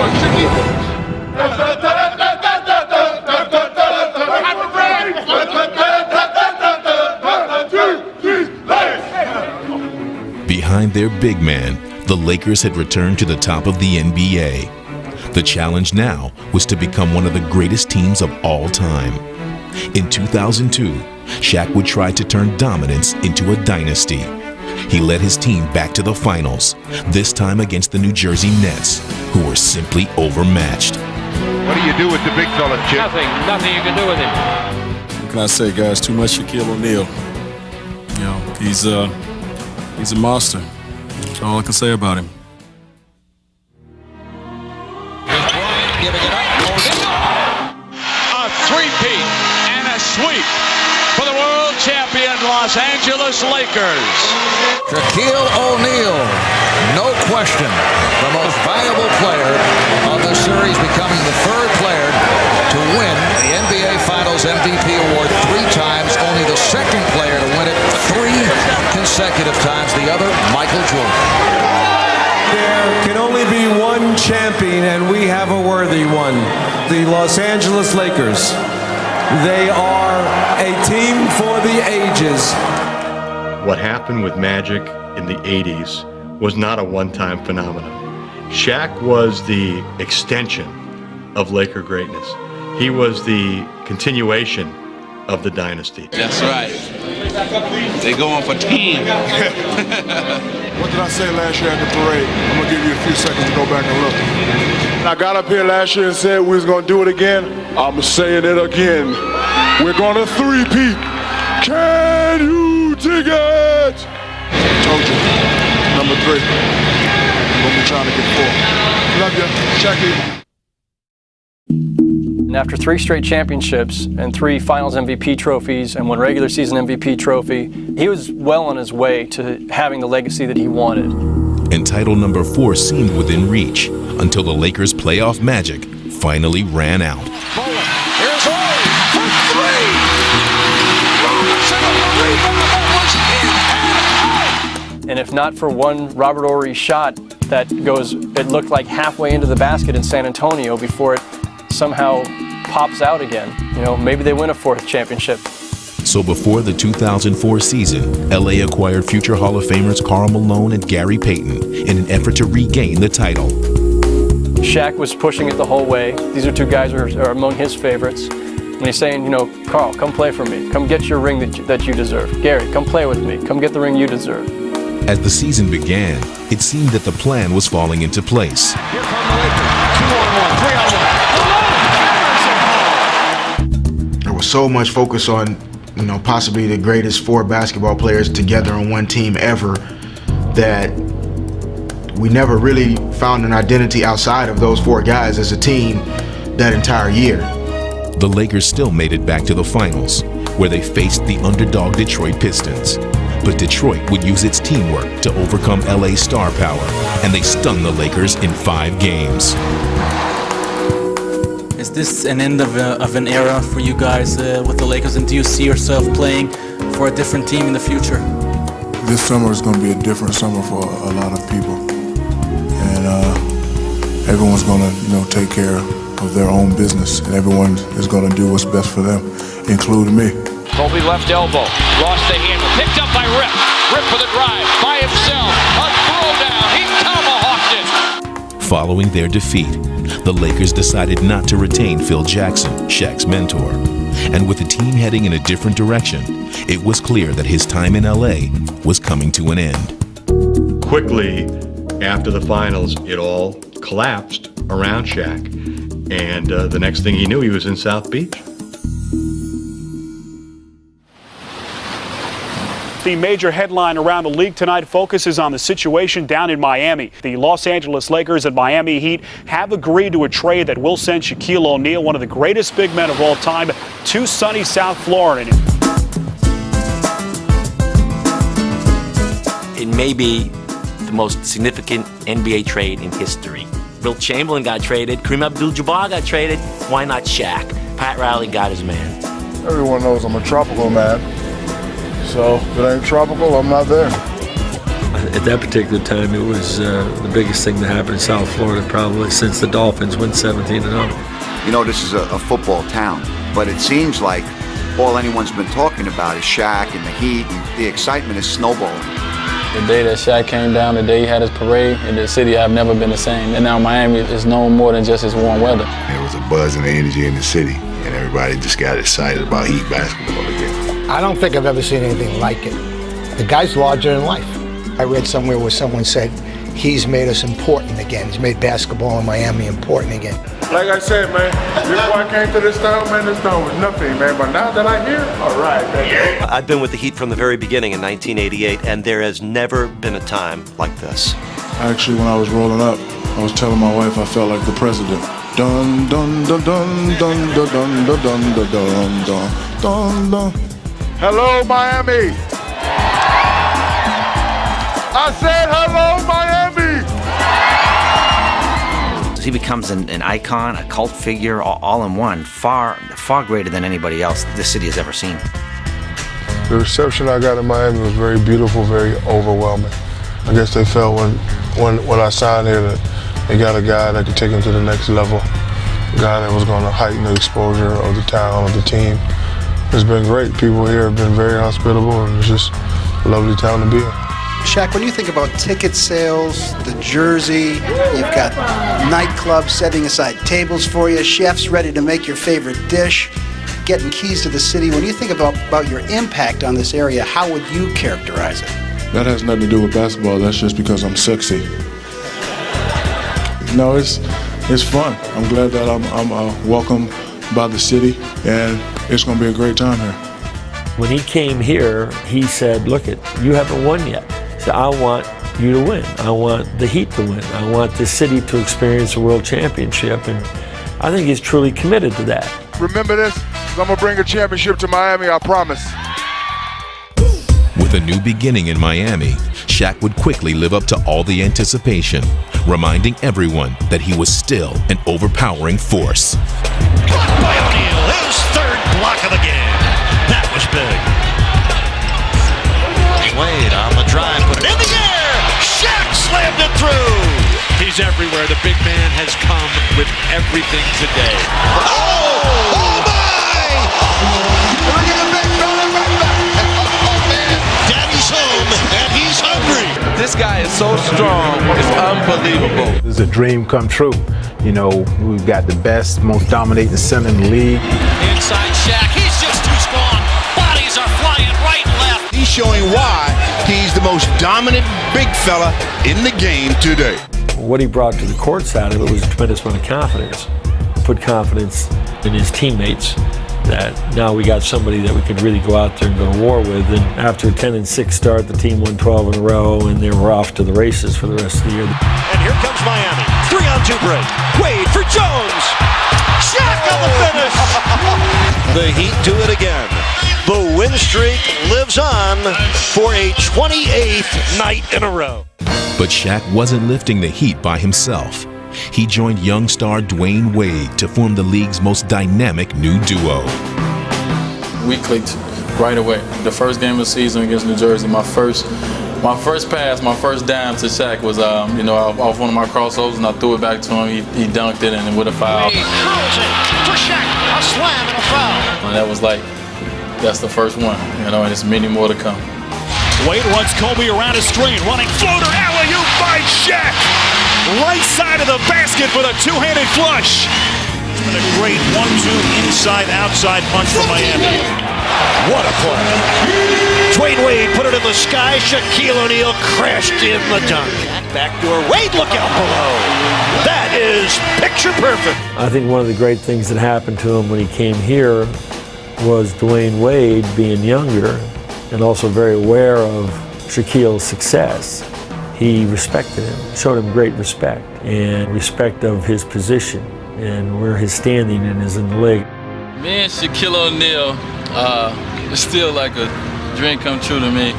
Behind their big man, the Lakers had returned to the top of the NBA. The challenge now was to become one of the greatest teams of all time. In 2002, Shaq would try to turn dominance into a dynasty. He led his team back to the finals, this time against the New Jersey Nets, who were simply overmatched. What do you do with the big fella, Chip? Nothing you can do with him. What can I say, guys? Too much Shaquille O'Neal. You know, he's a monster. That's all I can say about him. Giving it up. A three-peat and a sweep for the world champion Los Angeles Lakers. Shaquille O'Neal, no question, the most valuable player of the series, becoming the third player to win the NBA Finals MVP award 3 times, only the second player to win it 3 consecutive times, the other, Michael Jordan. There can only be one champion, and we have a worthy one. The Los Angeles Lakers. They are a team for the ages. What happened with Magic in the 80s was not a one-time phenomenon. Shaq was the extension of Laker greatness. He was the continuation of the dynasty. That's right. They going for 10. What did I say last year at the parade? I'm gonna give you a few seconds to go back and look. I got up here last year and said we was gonna do it again. I'm saying it again. We're gonna three-peat. Can you dig it? I told you. Number 3. We'll be trying to get 4. Love you, Shaqie. And after 3 straight championships and 3 Finals MVP trophies and 1 regular season MVP trophy, he was well on his way to having the legacy that he wanted. And title number 4 seemed within reach until the Lakers' playoff magic finally ran out. Here's Ori for 3. Robinson on the rebound. That was in and out. And if not for one Robert Horry shot that goes, it looked like halfway into the basket in San Antonio before it somehow pops out again. You know, maybe they win a 4th championship. So before the 2004 season, LA acquired future Hall of Famers Karl Malone and Gary Payton in an effort to regain the title. Shaq was pushing it the whole way. These are 2 guys who are among his favorites. And he's saying, you know, Karl, come play for me. Come get your ring that you deserve. Gary, come play with me. Come get the ring you deserve. As the season began, it seemed that the plan was falling into place. Here come the Lakers. 2-on-1, 3-on-1. There was so much focus on, you know, possibly the greatest 4 basketball players together on one team ever, that we never really found an identity outside of those 4 guys as a team that entire year. The Lakers still made it back to the finals, where they faced the underdog Detroit Pistons. But Detroit would use its teamwork to overcome LA's star power, and they stung the Lakers in 5 games. Is this an end of an era for you guys with the Lakers, and do you see yourself playing for a different team in the future? This summer is going to be a different summer for a lot of people, and everyone's going to, take care of their own business, and everyone is going to do what's best for them, including me. Kobe left elbow, lost the handle, picked up by Rip. Rip for the drive, by himself, a throwdown, he tomahawked it. Following their defeat, the Lakers decided not to retain Phil Jackson, Shaq's mentor. And with the team heading in a different direction, it was clear that his time in LA was coming to an end. Quickly, after the finals, it all collapsed around Shaq. And the next thing he knew, he was in South Beach. The major headline around the league tonight focuses on the situation down in Miami. The Los Angeles Lakers and Miami Heat have agreed to a trade that will send Shaquille O'Neal, one of the greatest big men of all time, to sunny South Florida. It may be the most significant NBA trade in history. Wilt Chamberlain got traded. Kareem Abdul-Jabbar got traded. Why not Shaq? Pat Riley got his man. Everyone knows I'm a tropical man. So if it ain't tropical, I'm not there. At that particular time, it was the biggest thing that happened in South Florida probably since the Dolphins went 17-0. You know, this is a football town, but it seems like all anyone's been talking about is Shaq and the Heat, and the excitement is snowballing. The day that Shaq came down, the day he had his parade in the city, I've never been the same. And now Miami is known more than just its warm weather. There was a buzz and energy in the city, and everybody just got excited about Heat basketball again. I don't think I've ever seen anything like it. The guy's larger than life. I read somewhere where someone said, he's made us important again. He's made basketball in Miami important again. Like I said, man, before I came to this town, man, this town was nothing, man. But now that I'm here, all right, man. I've been with the Heat from the very beginning in 1988, and there has never been a time like this. Actually, when I was rolling up, I was telling my wife I felt like the president. Dun dun dun dun dun dun dun dun dun dun dun dun dun. Hello, Miami. I said hello, Miami. He becomes an icon, a cult figure, all in one, far greater than anybody else this city has ever seen. The reception I got in Miami was very beautiful, very overwhelming. I guess they felt when I signed here that they got a guy that could take them to the next level, a guy that was going to heighten the exposure of the town, of the team. It's been great. People here have been very hospitable, and it's just a lovely town to be in. Shaq, when you think about ticket sales, the jersey, you've got nightclubs setting aside tables for you, chefs ready to make your favorite dish, getting keys to the city. When you think about your impact on this area, how would you characterize it? That has nothing to do with basketball. That's just because I'm sexy. No, it's fun. I'm glad that I'm welcome by the city, and it's going to be a great time here. When he came here, he said, look, you haven't won yet. He said, I want you to win. I want the Heat to win. I want the city to experience a world championship, and I think he's truly committed to that. Remember this, 'cause I'm going to bring a championship to Miami, I promise. With a new beginning in Miami, Shaq would quickly live up to all the anticipation, reminding everyone that he was still an overpowering force. Blocked by O'Neal, his third block of the game. That was big. Wade on the drive, put it in the air. Shaq slammed it through. He's everywhere. The big man has come with everything today. Oh my! Look at the big fella right back. Oh man, Daddy's home and he's hungry. This guy is so strong, it's unbelievable. It's a dream come true. You know, we've got the best, most dominating center in the league. Inside Shaq, he's just too strong. Bodies are flying right and left. He's showing why he's the most dominant big fella in the game today. What he brought to the court side of it was a tremendous amount of confidence. Put confidence in his teammates that now we got somebody that we could really go out there and go to war with. And after a 10-6 start, the team won 12 in a row, and they were off to the races for the rest of the year. And here comes Miami. 3-on-2 break. Wade for Jones. Shaq on the finish. The Heat do it again. The win streak lives on for a 28th night in a row. But Shaq wasn't lifting the Heat by himself. he joined young star Dwayne Wade to form the league's most dynamic new duo. We clicked right away. The first game of the season against New Jersey, my first pass, my first dime to Shaq was, off one of my crossovers, and I threw it back to him. He dunked it, and with a foul. Wade curls it for Shaq, a slam and a foul. And that was that's the first one, and there's many more to come. Wade runs Kobe around his screen, running floater, alley-oop by Shaq. Right side of the basket for the two-handed flush. It's been a great 1-2 inside-outside punch from Miami. What a play. Dwayne Wade put it in the sky. Shaquille O'Neal crashed in the dunk. Backdoor Wade, look out below. That is picture perfect. I think one of the great things that happened to him when he came here was Dwayne Wade being younger and also very aware of Shaquille's success. He respected him, showed him great respect and respect of his position and where his standing is in the league. Me and Shaquille O'Neal, it's still like a dream come true to me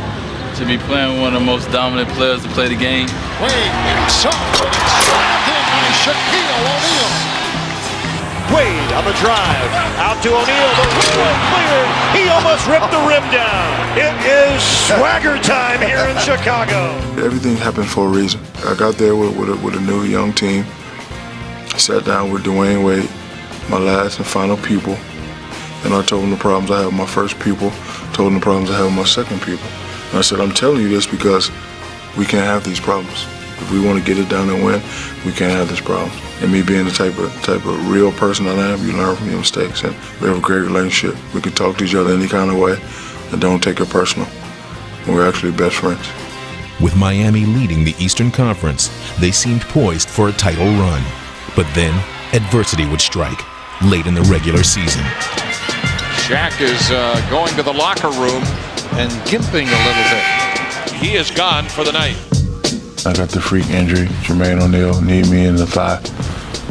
to be playing with one of the most dominant players to play the game. Wade inside, slammed in by Shaquille O'Neal. Wade on the drive, out to O'Neal, the rim cleared. He almost ripped the rim down. It is swagger time here in Chicago. Everything happened for a reason. I got there with a new young team. Sat down with Dwayne Wade, my last and final pupil, and I told him the problems I had with my first pupil, told him the problems I had with my second pupil. And I said, I'm telling you this because we can't have these problems. If we want to get it done and win, we can't have this problem. And me being the type of real person I am, you learn from your mistakes, and we have a great relationship. We can talk to each other any kind of way and don't take it personal. And we're actually best friends. With Miami leading the Eastern Conference, they seemed poised for a title run. But then, adversity would strike late in the regular season. Shaq is going to the locker room and gimping a little bit. He is gone for the night. I got the freak injury. Jermaine O'Neal kneed me in the thigh,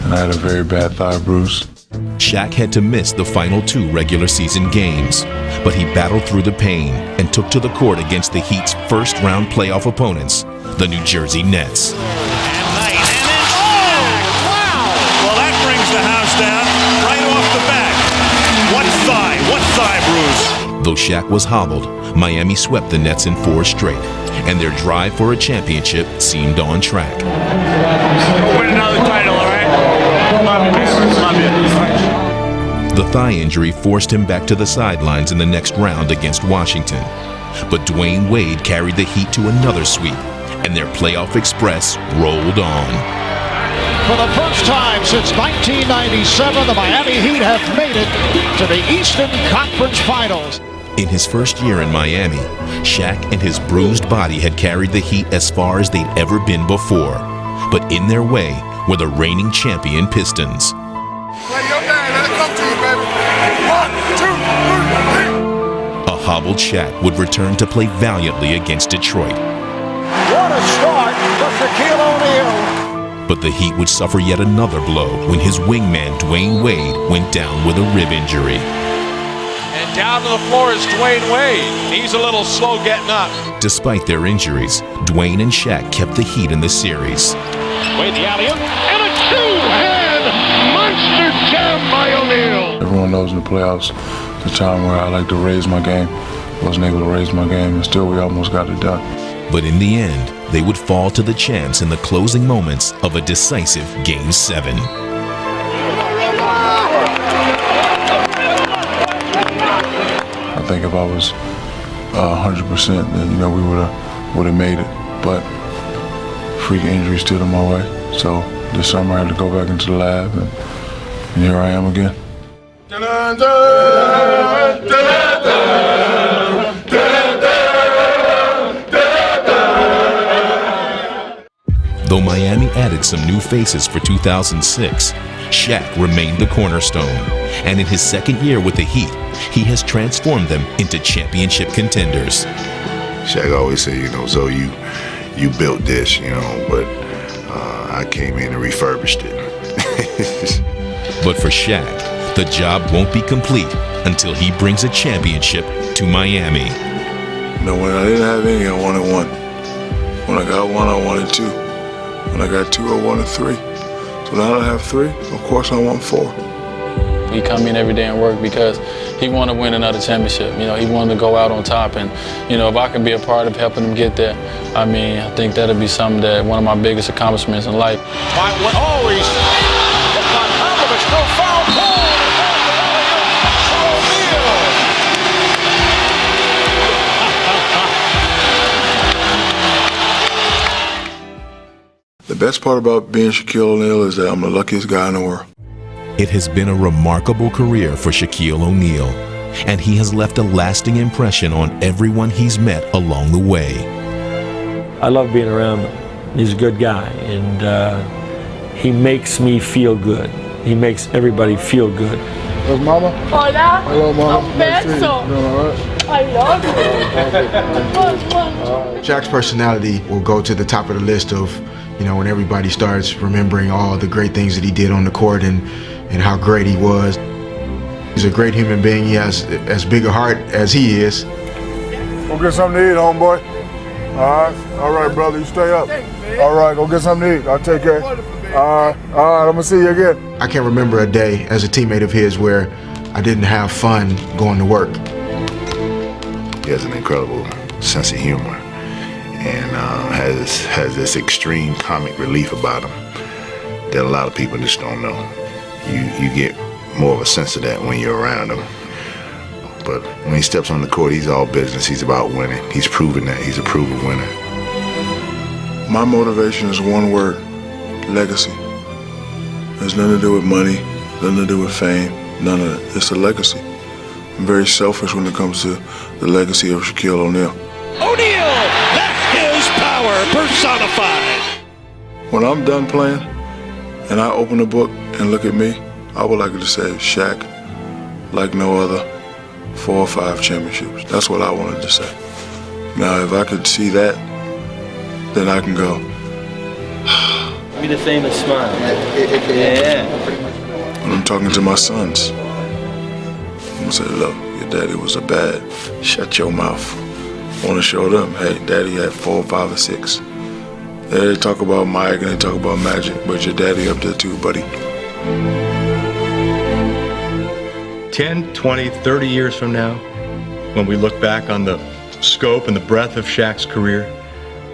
and I had a very bad thigh bruise. Shaq had to miss the final 2 regular season games, but he battled through the pain and took to the court against the Heat's first-round playoff opponents, the New Jersey Nets. Well, that brings the house down right off the bat. What thigh bruise. Though Shaq was hobbled, Miami swept the Nets in 4 straight, and their drive for a championship seemed on track. Win another title, all right? The thigh injury forced him back to the sidelines in the next round against Washington. But Dwayne Wade carried the Heat to another sweep, and their playoff express rolled on. For the first time since 1997, the Miami Heat have made it to the Eastern Conference Finals. In his first year in Miami, Shaq and his bruised body had carried the Heat as far as they'd ever been before. But in their way were the reigning champion Pistons. A hobbled Shaq would return to play valiantly against Detroit. What a start for Shaquille O'Neal. But the Heat would suffer yet another blow when his wingman Dwayne Wade went down with a rib injury. And down to the floor is Dwayne Wade. He's a little slow getting up. Despite their injuries, Dwayne and Shaq kept the Heat in the series. Wade the alley-oop, and a two-hand monster jam by O'Neal. Everyone knows in the playoffs, the time where I like to raise my game. Wasn't able to raise my game, and still we almost got it done. But in the end, they would fall to the champs in the closing moments of a decisive Game 7. I think if I was 100%, then we would have made it. But freak injury stood in my way. So this summer I had to go back into the lab, and here I am again. Though Miami added some new faces for 2006, Shaq remained the cornerstone, and in his second year with the Heat, he has transformed them into championship contenders. Shaq always said, so you built this, but I came in and refurbished it. But for Shaq, the job won't be complete until he brings a championship to Miami. When I didn't have any, I wanted one. When I got one, I wanted two. When I got two, I wanted three. So now that I have 3, of course I want 4. He come in every day and work because he want to win another championship. You know, he wanted to go out on top, and you know, if I can be a part of helping him get there, I mean, I think that'll be something that one of my biggest accomplishments in life. Oh, he's on top of it, still foul pole. The best part about being Shaquille O'Neal is that I'm the luckiest guy in the world. It has been a remarkable career for Shaquille O'Neal, and he has left a lasting impression on everyone he's met along the way. I love being around him. He's a good guy, and he makes me feel good. He makes everybody feel good. Where's Mama? Hola. Hello, Mama. Un beso. Doing all right? I love you. Shaq's personality will go to the top of the list of, you know, when everybody starts remembering all the great things that he did on the court and how great he was. He's a great human being. He has as big a heart as he is. Go get something to eat, homeboy. All right, brother, you stay up. All right, go get something to eat. I'll take care. All right, I'm gonna see you again. I can't remember a day as a teammate of his where I didn't have fun going to work. He has an incredible sense of humor and has this extreme comic relief about him that a lot of people just don't know. You get more of a sense of that when you're around him. But when he steps on the court, he's all business. He's about winning. He's proven that. He's a proven winner. My motivation is one word: legacy. It has nothing to do with money, nothing to do with fame, none of it. It's a legacy. I'm very selfish when it comes to the legacy of Shaquille O'Neal. O'Neal, that is power personified. When I'm done playing and I open the book and look at me, I would like to say Shaq, like no other, 4 or 5 championships. That's what I wanted to say. Now, if I could see that, then I can go. Be the famous smile. Yeah. When I'm talking to my sons, I'm gonna say, look, your daddy was a bad. Shut your mouth. I want to show them, hey, daddy had 4, 5, or 6. They talk about Mike and they talk about Magic, but your daddy up there too, buddy. 10, 20, 30 years from now, when we look back on the scope and the breadth of Shaq's career,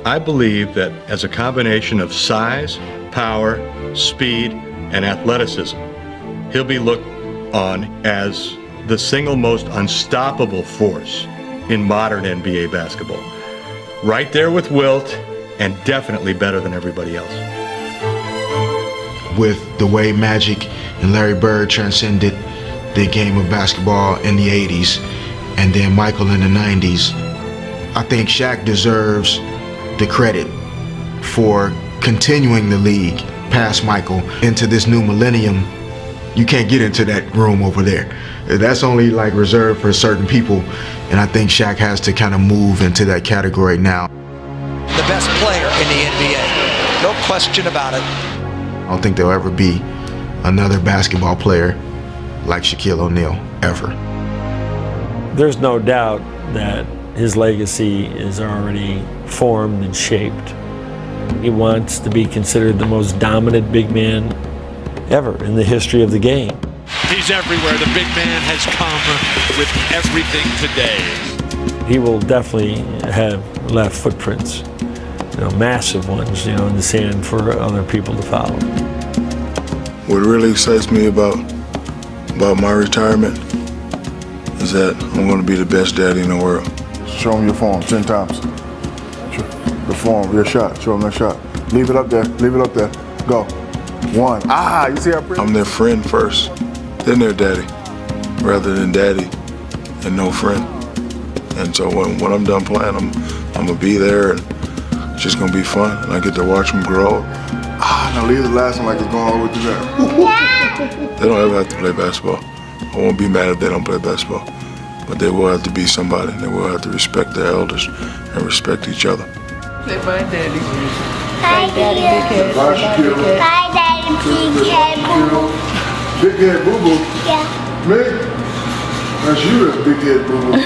I believe that as a combination of size, power, speed, and athleticism, he'll be looked on as the single most unstoppable force in modern NBA basketball. Right there with Wilt, and definitely better than everybody else. With the way Magic and Larry Bird transcended the game of basketball in the 80s and then Michael in the 90s, I think Shaq deserves the credit for continuing the league past Michael into this new millennium. You can't get into that room over there. That's only like reserved for certain people, and I think Shaq has to kind of move into that category now. The best player in the NBA, no question about it. I don't think there'll ever be another basketball player like Shaquille O'Neal, ever. There's no doubt that his legacy is already formed and shaped. He wants to be considered the most dominant big man ever in the history of the game. He's everywhere. The big man has come with everything today. He will definitely have left footprints, massive ones, in the sand for other people to follow. What really excites me about my retirement is that I'm going to be the best daddy in the world. Show him your form 10 times. The form, your shot. Show him that shot. Leave it up there. Leave it up there. Go. 1. You see how pretty? I'm their friend first, then their daddy, rather than daddy and no friend. And so when I'm done playing, I'm gonna be there, and it's just gonna be fun, and I get to watch them grow. Now leave the last one like it's going all the way to there. They don't ever have to play basketball. I won't be mad if they don't play basketball, but they will have to be somebody. They will have to respect their elders and respect each other. Say bye, Daddy. Bye, Daddy, big head. Bye, Shaquille. Bye, Daddy, big head, boo-boo. Big head boo-boo? Yeah. Me? That's you that's big head boo-boo.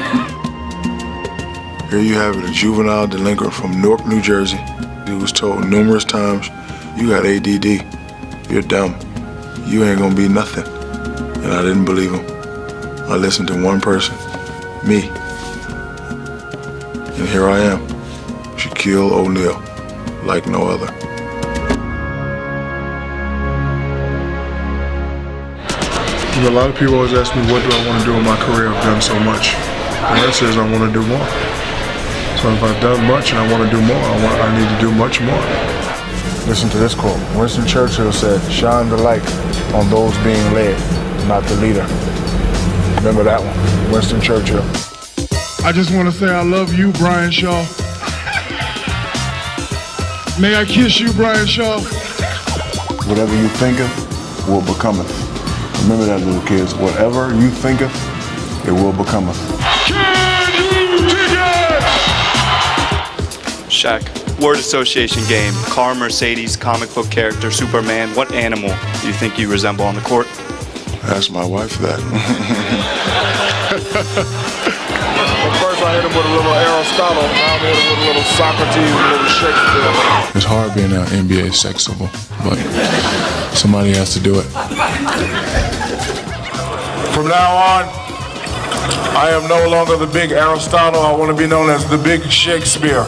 Here you have it, a juvenile delinquent from Newark, New Jersey. He was told numerous times, you got ADD. you're dumb. You ain't gonna be nothing. And I didn't believe him. I listened to one person, me. And here I am, Shaquille O'Neal, like no other. A lot of people always ask me, what do I want to do in my career? I've done so much. The answer is I want to do more. So if I've done much and I want to do more, I need to do much more. Listen to this quote. Winston Churchill said, "Shine the light on those being led, not the leader." Remember that one, Winston Churchill. I just want to say I love you, Brian Shaw. May I kiss you, Brian Shaw? Whatever you thinketh will becometh. Remember that, little kids. Whatever you thinketh, it will becometh. Shaq, word association game. Car, Mercedes, comic book character, Superman. What animal do you think you resemble on the court? Ask my wife that. First I hit him with a little Aristotle, now I hit him with a little Socrates, a little Shakespeare. It's hard being an NBA sex symbol, but somebody has to do it. From now on, I am no longer the big Aristotle. I want to be known as the big Shakespeare.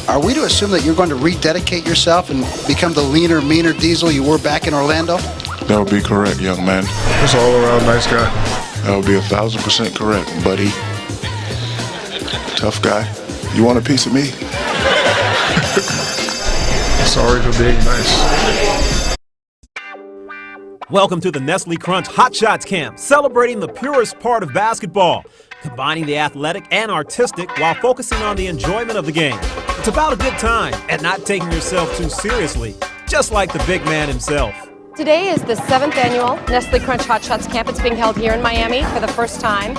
Are we to assume that you're going to rededicate yourself and become the leaner, meaner Diesel you were back in Orlando? That would be correct, young man. Just all around nice guy. That would be 1,000% correct, buddy. Tough guy. You want a piece of me? Sorry for being nice. Welcome to the Nestle Crunch Hot Shots Camp, celebrating the purest part of basketball, combining the athletic and artistic while focusing on the enjoyment of the game. It's about a good time and not taking yourself too seriously, just like the big man himself. Today is the 7th annual Nestle Crunch Hot Shots Camp. It's being held here in Miami for the first time.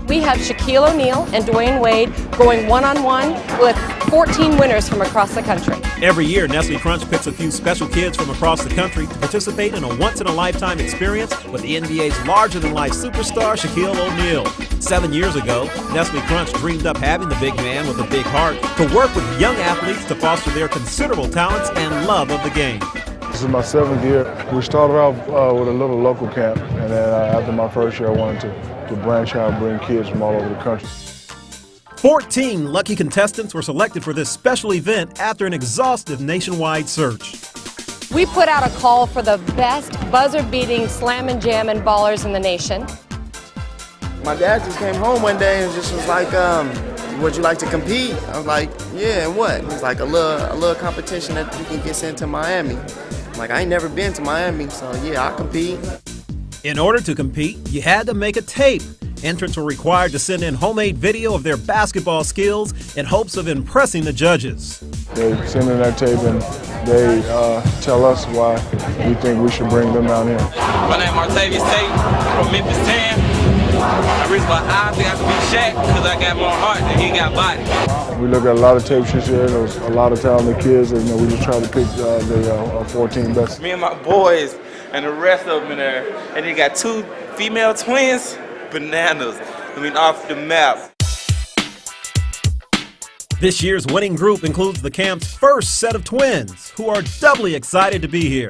We have Shaquille O'Neal and Dwayne Wade going one-on-one with 14 winners from across the country. Every year, Nestle Crunch picks a few special kids from across the country to participate in a once-in-a-lifetime experience with the NBA's larger-than-life superstar, Shaquille O'Neal. 7 years ago, Nestle Crunch dreamed up having the big man with a big heart to work with young athletes to foster their considerable talents and love of the game. This is my 7th year. We started off with a little local camp, and then after my first year, I wanted to branch out and bring kids from all over the country. 14 lucky contestants were selected for this special event after an exhaustive nationwide search. We put out a call for the best buzzer-beating slam and jammin' ballers in the nation. My dad just came home one day and just was like, would you like to compete? I was like, yeah, and what? He was like, a little competition that you can get sent to Miami. I'm like, I ain't never been to Miami, so yeah, I'll compete. In order to compete, you had to make a tape. Entrants were required to send in homemade video of their basketball skills in hopes of impressing the judges. They send in that tape and they tell us why we think we should bring them down here. My name is Martavius Tate from Memphis 10. The reason why I think I can beat Shaq because I got more heart than he got body. We looked at a lot of tapes this year. There was a lot of talented kids, and we just tried to pick the 14 best. Me and my boys and the rest of them in there, and they got 2 female twins, bananas. I mean, off the map. This year's winning group includes the camp's first set of twins, who are doubly excited to be here.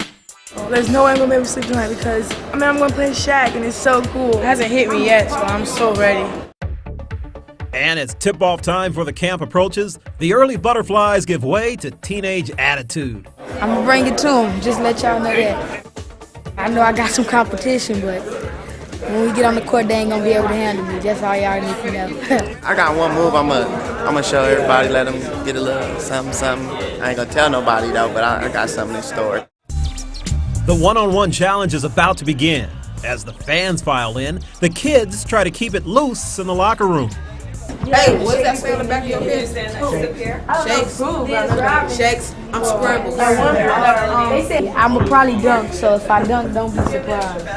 There's no way I'm going to be able to sleep tonight because, I'm going to play Shaq, and it's so cool. It hasn't hit me yet, so I'm so ready. And as tip-off time for the camp approaches, the early butterflies give way to teenage attitude. I'm going to bring it to them, just let y'all know that. I know I got some competition, but when we get on the court, they ain't going to be able to handle me. That's all y'all need to know. I got one move I'm gonna show everybody, let them get a little something. I ain't going to tell nobody, though, but I got something in store. The one-on-one challenge is about to begin. As the fans file in, the kids try to keep it loose in the locker room. Hey, what's that say on the back of your head? Shakes. I'm scrambled. They say I'm going to probably dunk, so if I dunk, don't be surprised.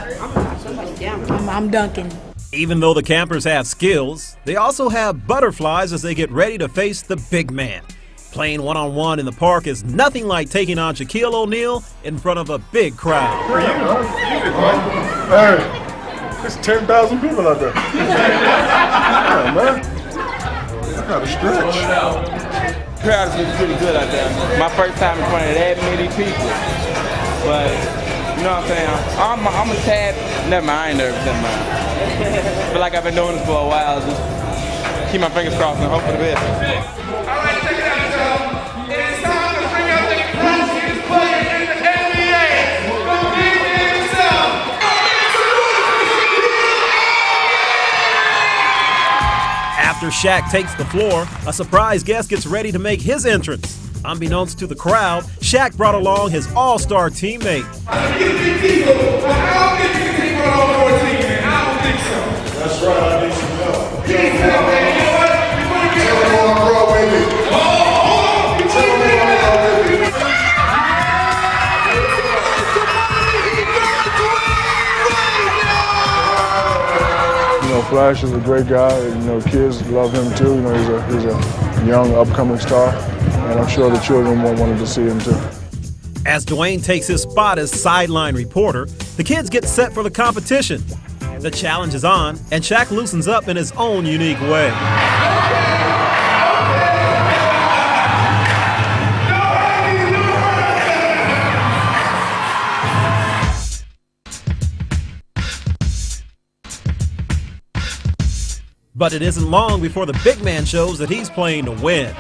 I'm dunking. Even though the campers have skills, they also have butterflies as they get ready to face the big man. Playing one-on-one in the park is nothing like taking on Shaquille O'Neal in front of a big crowd. Hey, there's 10,000 people out there. Yeah, man. I got to stretch. The crowd is pretty good out there. My first time in front of that many people. But You know what I'm saying? I'm a tad. Never mind, I ain't nervous. Never mind. I feel like I've been doing this for a while. Just keep my fingers crossed and hope for the best. All right, check it out, y'all. It is time to bring out the crosses player in the NBA. From the NBA himself. After Shaq takes the floor, a surprise guest gets ready to make his entrance. Unbeknownst to the crowd, Shaq brought along his all-star teammate. I don't think you can take one all 14, man. I don't think so. That's right, I need some help. You need some help, man. You know what? You want to get Tell me on the road with me. Oh, hold on. You want to get You know, Flash is a great guy. You know, kids love him too. You know, he's a young, upcoming star, and I'm sure the children wanted to see him too. As Dwayne takes his spot as sideline reporter, the kids get set for the competition. The challenge is on, and Shaq loosens up in his own unique way. But it isn't long before the big man shows that he's playing to win.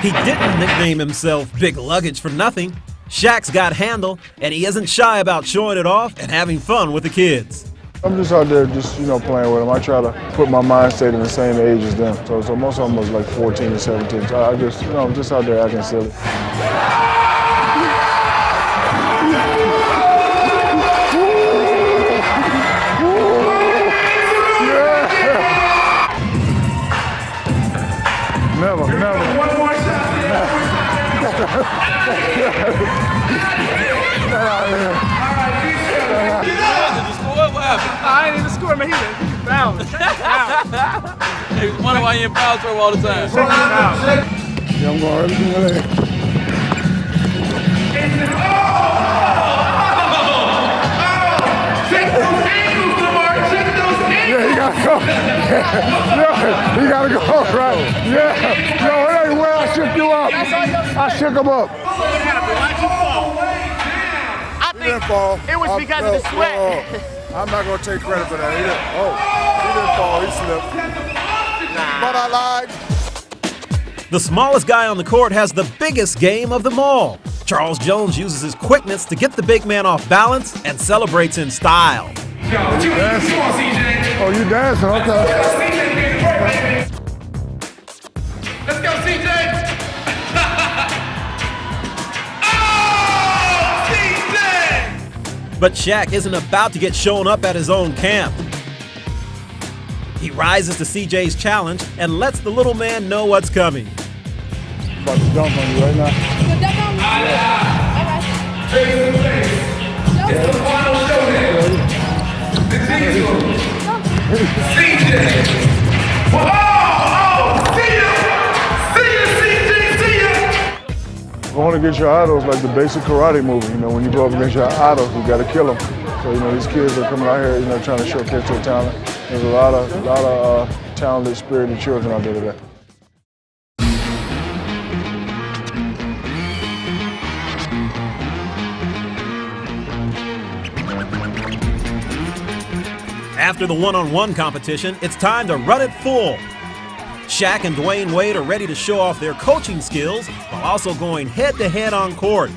He didn't nickname himself Big Luggage for nothing. Shaq's got handle, and he isn't shy about showing it off and having fun with the kids. I'm just out there playing with them. I try to put my mind state in the same age as them. So most of them was like 14 and 17. So I'm just out there acting silly. Never. one more shot. I ain't even score, man. He fouled. Hey, wonder why you in foul trouble all the time. Yeah, I'm going everything in there. Check those ankles, Lamar. Check those ankles. Yeah, he gotta go. Yeah, he gotta go, right? Yeah. No, it ain't where I shook you up. I shook him up. I think it was because of the sweat. I'm not gonna take credit for that. He didn't fall. He slipped. But I lied. The smallest guy on the court has the biggest game of them all. Charles Jones uses his quickness to get the big man off balance and celebrates in style. You dancing? Oh, you dancing? Okay. Let's go, CJ. But Shaq isn't about to get shown up at his own camp. He rises to CJ's challenge and lets the little man know what's coming. About to dunk on you right now. I want to get your idols like the basic karate movie. You know, when you go up against your idols, you got to kill them. So, you know, these kids are coming out here, you know, trying to showcase their talent. There's a lot of talented, spirited children out there today. After the one-on-one competition, it's time to run it full. Shaq and Dwayne Wade are ready to show off their coaching skills while also going head-to-head on court.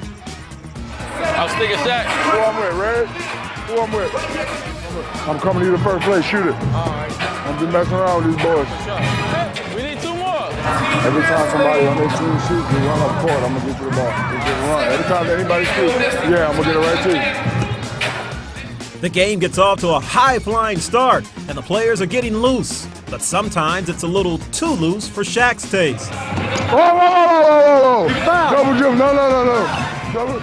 I'll stick it, Shaq. Who I'm with, Red? Who I'm with? I'm coming to you to first place. Shoot it. All right. I'm just messing around with these boys. We need two more. Every time somebody on their team shoots, you run up court, I'm going to get you the ball. Just run. Every time anybody shoots, yeah, I'm going to get it right to you. The game gets off to a high-flying start, and the players are getting loose. But sometimes it's a little too loose for Shaq's taste. Whoa. Double jump. No. Double.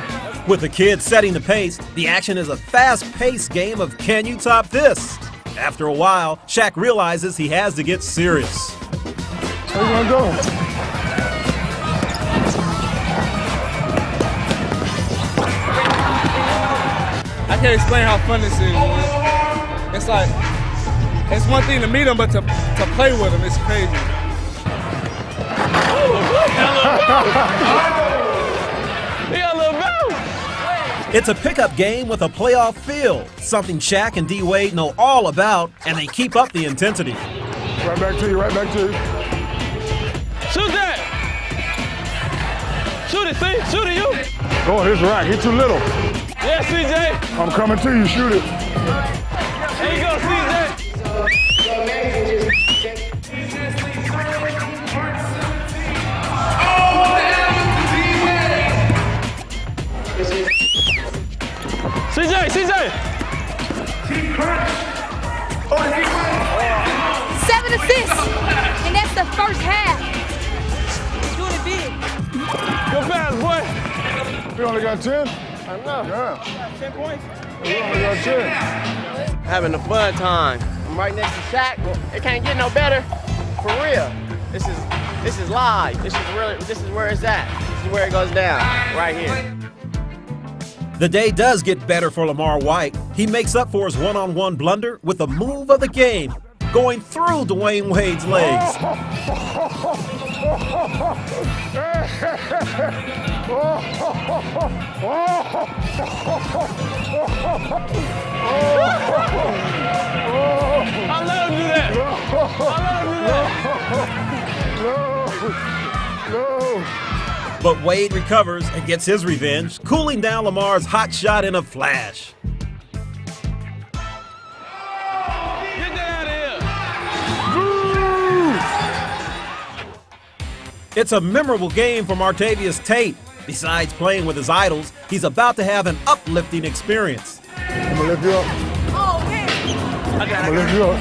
With the kids setting the pace, the action is a fast-paced game of can you top this? After a while, Shaq realizes he has to get serious. Where you gonna go? I can't explain how fun this is. it's like, it's one thing to meet him, but to play with him, it's crazy. It's a pickup game with a playoff feel, something Shaq and D-Wade know all about, and they keep up the intensity. Right back to you, right back to you. Shoot that! Shoot it, see? Shoot it, you! Go on, his rack. He's too little. Yeah, CJ! I'm coming to you. Shoot it. There you go, CJ! CJ! 7 assists, and that's the first half. Doing it big. Go fast, boy! We only got 10? I know. Yeah. 10 points? We only got 10. Having a fun time. I'm right next to Shaq. It can't get no better. For real. This is live. This is where it's at. This is where it goes down. Right here. The day does get better for Lamar White. He makes up for his one-on-one blunder with a move of the game, going through Dwayne Wade's legs. I let him do that! No. But Wade recovers and gets his revenge, cooling down Lamar's hot shot in a flash. Get that out of here! It's a memorable game for Martavius Tate. Besides playing with his idols, he's about to have an uplifting experience. I'm gonna lift you up. Oh, man. I'm gonna lift you up.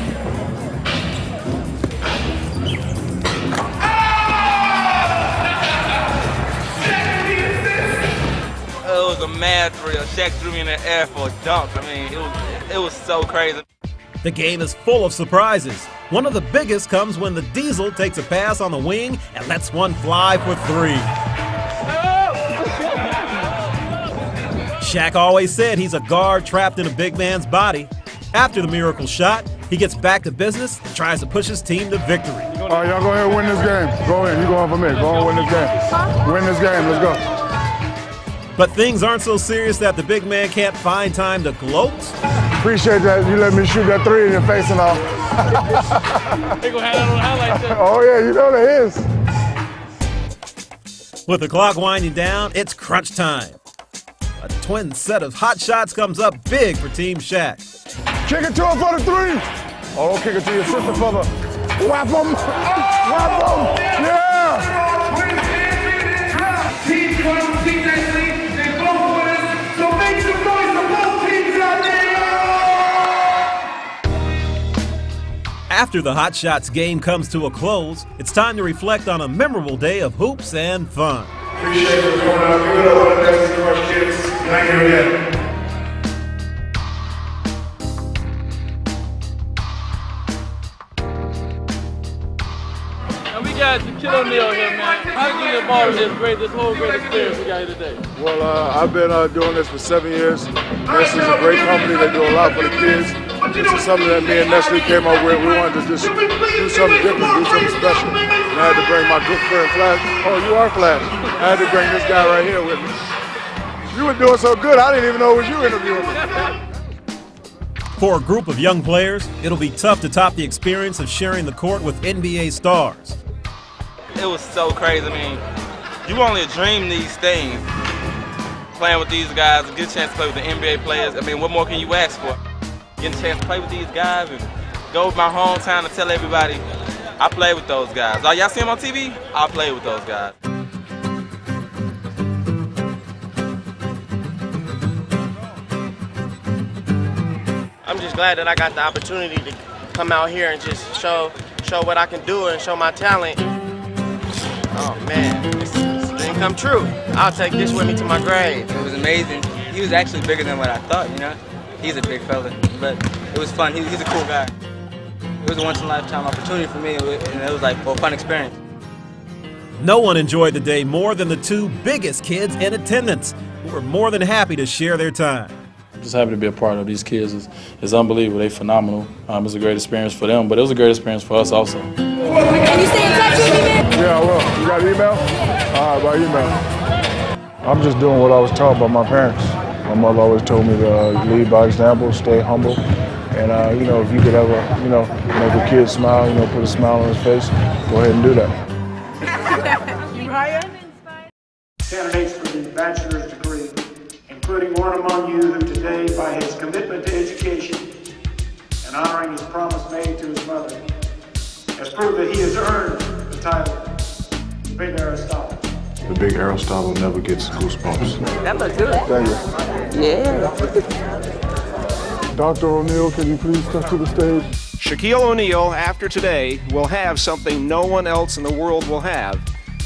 It was a mad thrill. Shaq threw me in the air for a dunk. I mean, it was so crazy. The game is full of surprises. One of the biggest comes when the Diesel takes a pass on the wing and lets one fly for 3. Shaq always said he's a guard trapped in a big man's body. After the miracle shot, he gets back to business and tries to push his team to victory. All right, y'all go ahead and win this game. Go ahead. You going for me. Go on, win this game. Win this game. Let's go. But things aren't so serious that the big man can't find time to gloat. Appreciate that. You let me shoot that 3 in your face and all. They gonna have that on the highlights. Oh, yeah, you know there is. With the clock winding down, it's crunch time. A twin set of hot shots comes up big for Team Shaq. Kick it to him for the 3. Oh, kick it to your sister for the whap him. Whap him. Yeah. After the Hot Shots game comes to a close, it's time to reflect on a memorable day of hoops and fun. Appreciate you for coming out. Give it up for the Nestle Crunch kids. Thank you again. And we got Shaquille O'Neal here, man. How did you get involved in this whole great experience we got here today? Well, I've been doing this for 7 years. Nestle's a great company. They do a lot for the kids. This is something that me and Nestle came up with. We wanted to just do something different, do something special. And I had to bring my good friend Flash. Oh, you are Flash. I had to bring this guy right here with me. You were doing so good, I didn't even know it was you interviewing me. For a group of young players, it'll be tough to top the experience of sharing the court with NBA stars. It was so crazy. I mean, you only dream these things. Playing with these guys, get a chance to play with the NBA players. I mean, what more can you ask for? Getting a chance to play with these guys and go with my hometown and tell everybody I play with those guys. Oh, y'all see them on TV? I play with those guys. I'm just glad that I got the opportunity to come out here and just show what I can do and show my talent. Oh man, it's didn't come true. I'll take this with me to my grave. It was amazing. He was actually bigger than what I thought, you know? He's a big fella, but it was fun. He's a cool guy. It was a once-in-a-lifetime opportunity for me, and it was like a fun experience. No one enjoyed the day more than the 2 biggest kids in attendance, who were more than happy to share their time. Just happy to be a part of these kids. It's unbelievable. They're phenomenal. It's a great experience for them, but it was a great experience for us also. Can you stay in touch with me, man? Yeah, I will. You got an email? All right, by email. I'm just doing what I was taught by my parents. My mother always told me to lead by example, stay humble, and you know, if you could ever, you know, make a kid smile, you know, put a smile on his face, go ahead and do that. You hire? Candidates for the bachelor's degree, including one among you who today, by his commitment to education and honoring his promise made to his mother, has proved that he has earned the title Big Aristotle. The Big Aristotle never gets goosebumps. That looks good. Thank you. Yeah. Dr. O'Neal, can you please step to the stage? Shaquille O'Neal, after today, will have something no one else in the world will have,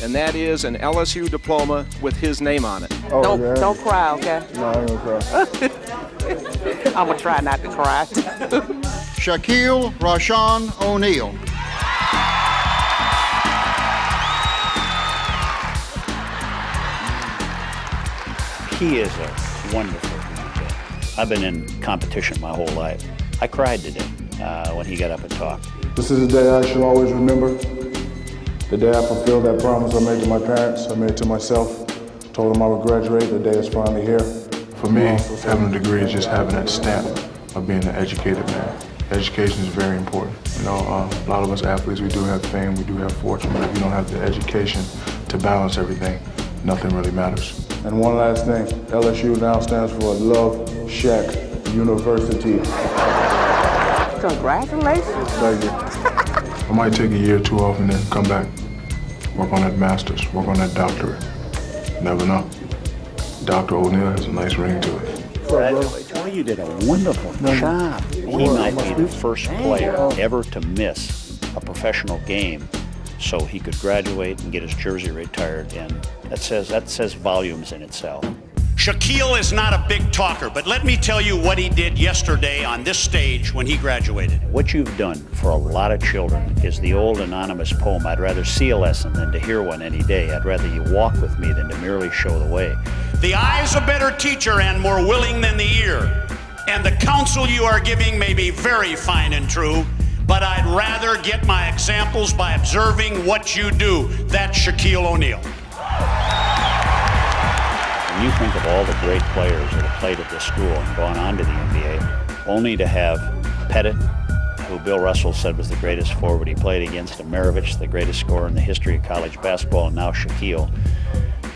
and that is an LSU diploma with his name on it. Oh, Don't cry, okay? No, I ain't gonna cry. I'm gonna try not to cry. Shaquille Rashawn O'Neal. He is a wonderful human being. I've been in competition my whole life. I cried today when he got up and talked. This is a day I shall always remember. The day I fulfilled that promise I made to my parents, I made to myself. Told them I would graduate. The day is finally here. For me, having a degree is just having that stamp of being an educated man. Education is very important. You know, a lot of us athletes, we do have fame, we do have fortune, but if you don't have the education to balance everything, nothing really matters. And one last thing, LSU now stands for Love Shack University. Congratulations. Thank you. I might take a year or two off and then come back, work on that master's, work on that doctorate. Never know. Dr. O'Neal has a nice ring to it. Well, you did a wonderful job. He might be the first player ever to miss a professional game so he could graduate and get his jersey retired, and that says volumes in itself. Shaquille is not a big talker, but let me tell you what he did yesterday on this stage when he graduated. What you've done for a lot of children is the old anonymous poem, I'd rather see a lesson than to hear one any day. I'd rather you walk with me than to merely show the way. The eye's a better teacher and more willing than the ear. And the counsel you are giving may be very fine and true, but I'd rather get my examples by observing what you do. That's Shaquille O'Neal. When you think of all the great players that have played at this school and gone on to the NBA, only to have Pettit, who Bill Russell said was the greatest forward he played against, and Maravich, the greatest scorer in the history of college basketball, and now Shaquille.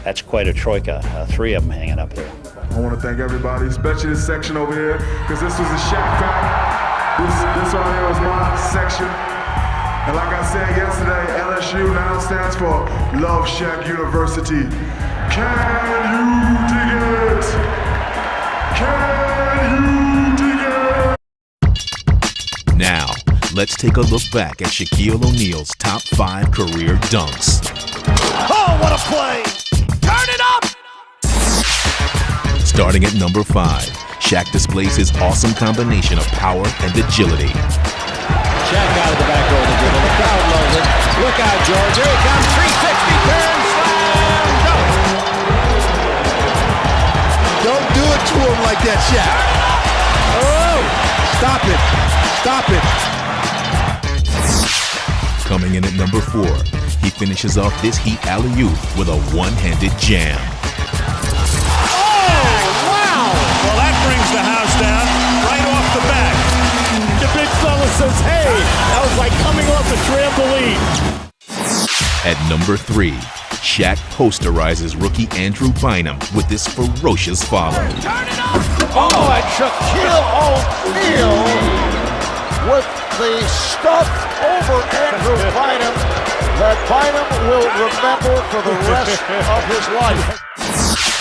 That's quite a troika, three of them hanging up there. I want to thank everybody, especially this section over here, because this was a Shaq fact. This right here was my section. And like I said yesterday, LSU now stands for Love Shack University. Can you dig it? Can you dig it? Now, let's take a look back at Shaquille O'Neal's top 5 career dunks. Oh, what a play! Turn it up! Starting at number 5, Shaq displays his awesome combination of power and agility. Shaq out of the back row of the dribble. The crowd loves it. Look out, George. Here he comes. 360 turn, slam, dunk. Don't do it to him like that, Shaq. Oh, stop it. Stop it. Coming in at number 4, he finishes off this Heat alley-oop with a one-handed jam. Well, that brings the house down right off the back. The big fella says, hey, that was like coming off a trampoline. At number 3, Shaq posterizes rookie Andrew Bynum with this ferocious follow. Turn it up! Oh, and Shaquille O'Neal with the stuff over Andrew Bynum that Bynum will remember for the rest of his life.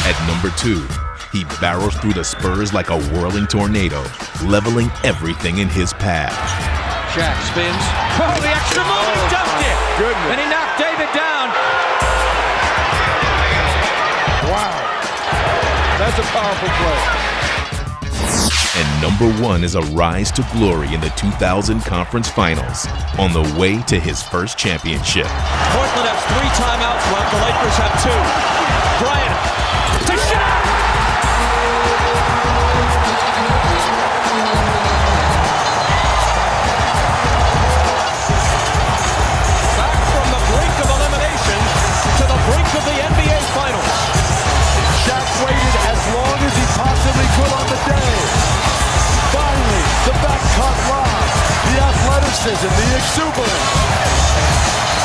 At number 2, he barrels through the Spurs like a whirling tornado, leveling everything in his path. Shaq spins. Oh, the extra move, and he dunked it. Goodness. And he knocked David down. Wow. That's a powerful play. And number 1 is a rise to glory in the 2000 Conference Finals, on the way to his first championship. Portland has 3 timeouts left. The Lakers have 2. Bryant to Shaq. athleticism, the exuberance.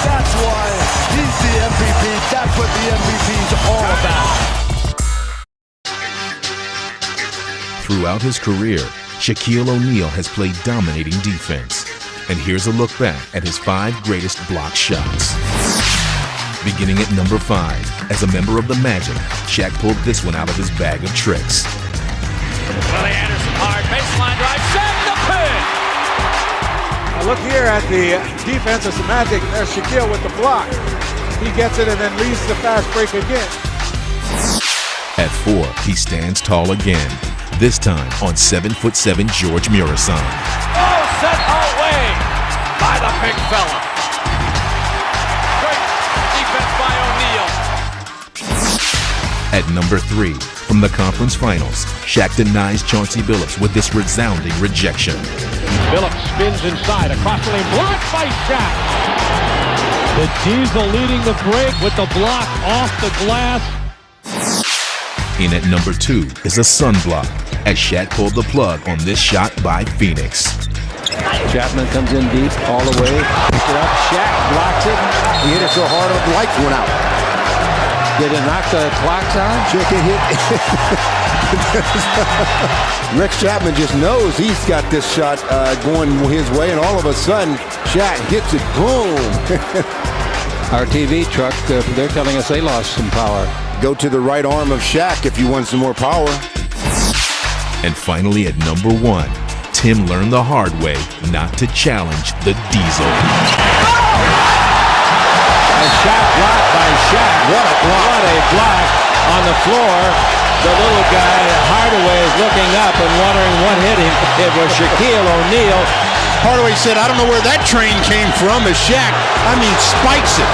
That's why he's the MVP. That's what the MVP's all about. Throughout his career, Shaquille O'Neal has played dominating defense. And here's a look back at his 5 greatest block shots. Beginning at number 5, as a member of the Magic, Shaq pulled this one out of his bag of tricks. Willie Anderson hard, baseline drive, Shaq the pin! Now look here at the defense of the Magic. There's Shaquille with the block. He gets it and then leads the fast break again. At 4, he stands tall again, this time on 7'7" George Murison. Oh, set away by the big fella. Great defense by O'Neal. At number 3, from the conference finals, Shaq denies Chauncey Billups with this resounding rejection. Billups spins inside, across the lane, blocked by Shaq. The Diesel leading the break with the block off the glass. In at number 2 is a sunblock, as Shaq pulled the plug on this shot by Phoenix. Chapman comes in deep all the way, picks it up, Shaq blocks it. He hit it so hard the lights went out. Did it knock the clocks on? Shaq hit. Rick Chapman just knows he's got this shot going his way, and all of a sudden, Shaq hits it, boom. Our TV truck, they're telling us they lost some power. Go to the right arm of Shaq if you want some more power. And finally at number 1, Tim learned the hard way not to challenge the Diesel. A shot blocked by Shaq. What a block. What a block on the floor. The little guy, Hardaway, is looking up and wondering what hit him. It was Shaquille O'Neal. Hardaway said, I don't know where that train came from, as Shaq, spikes it.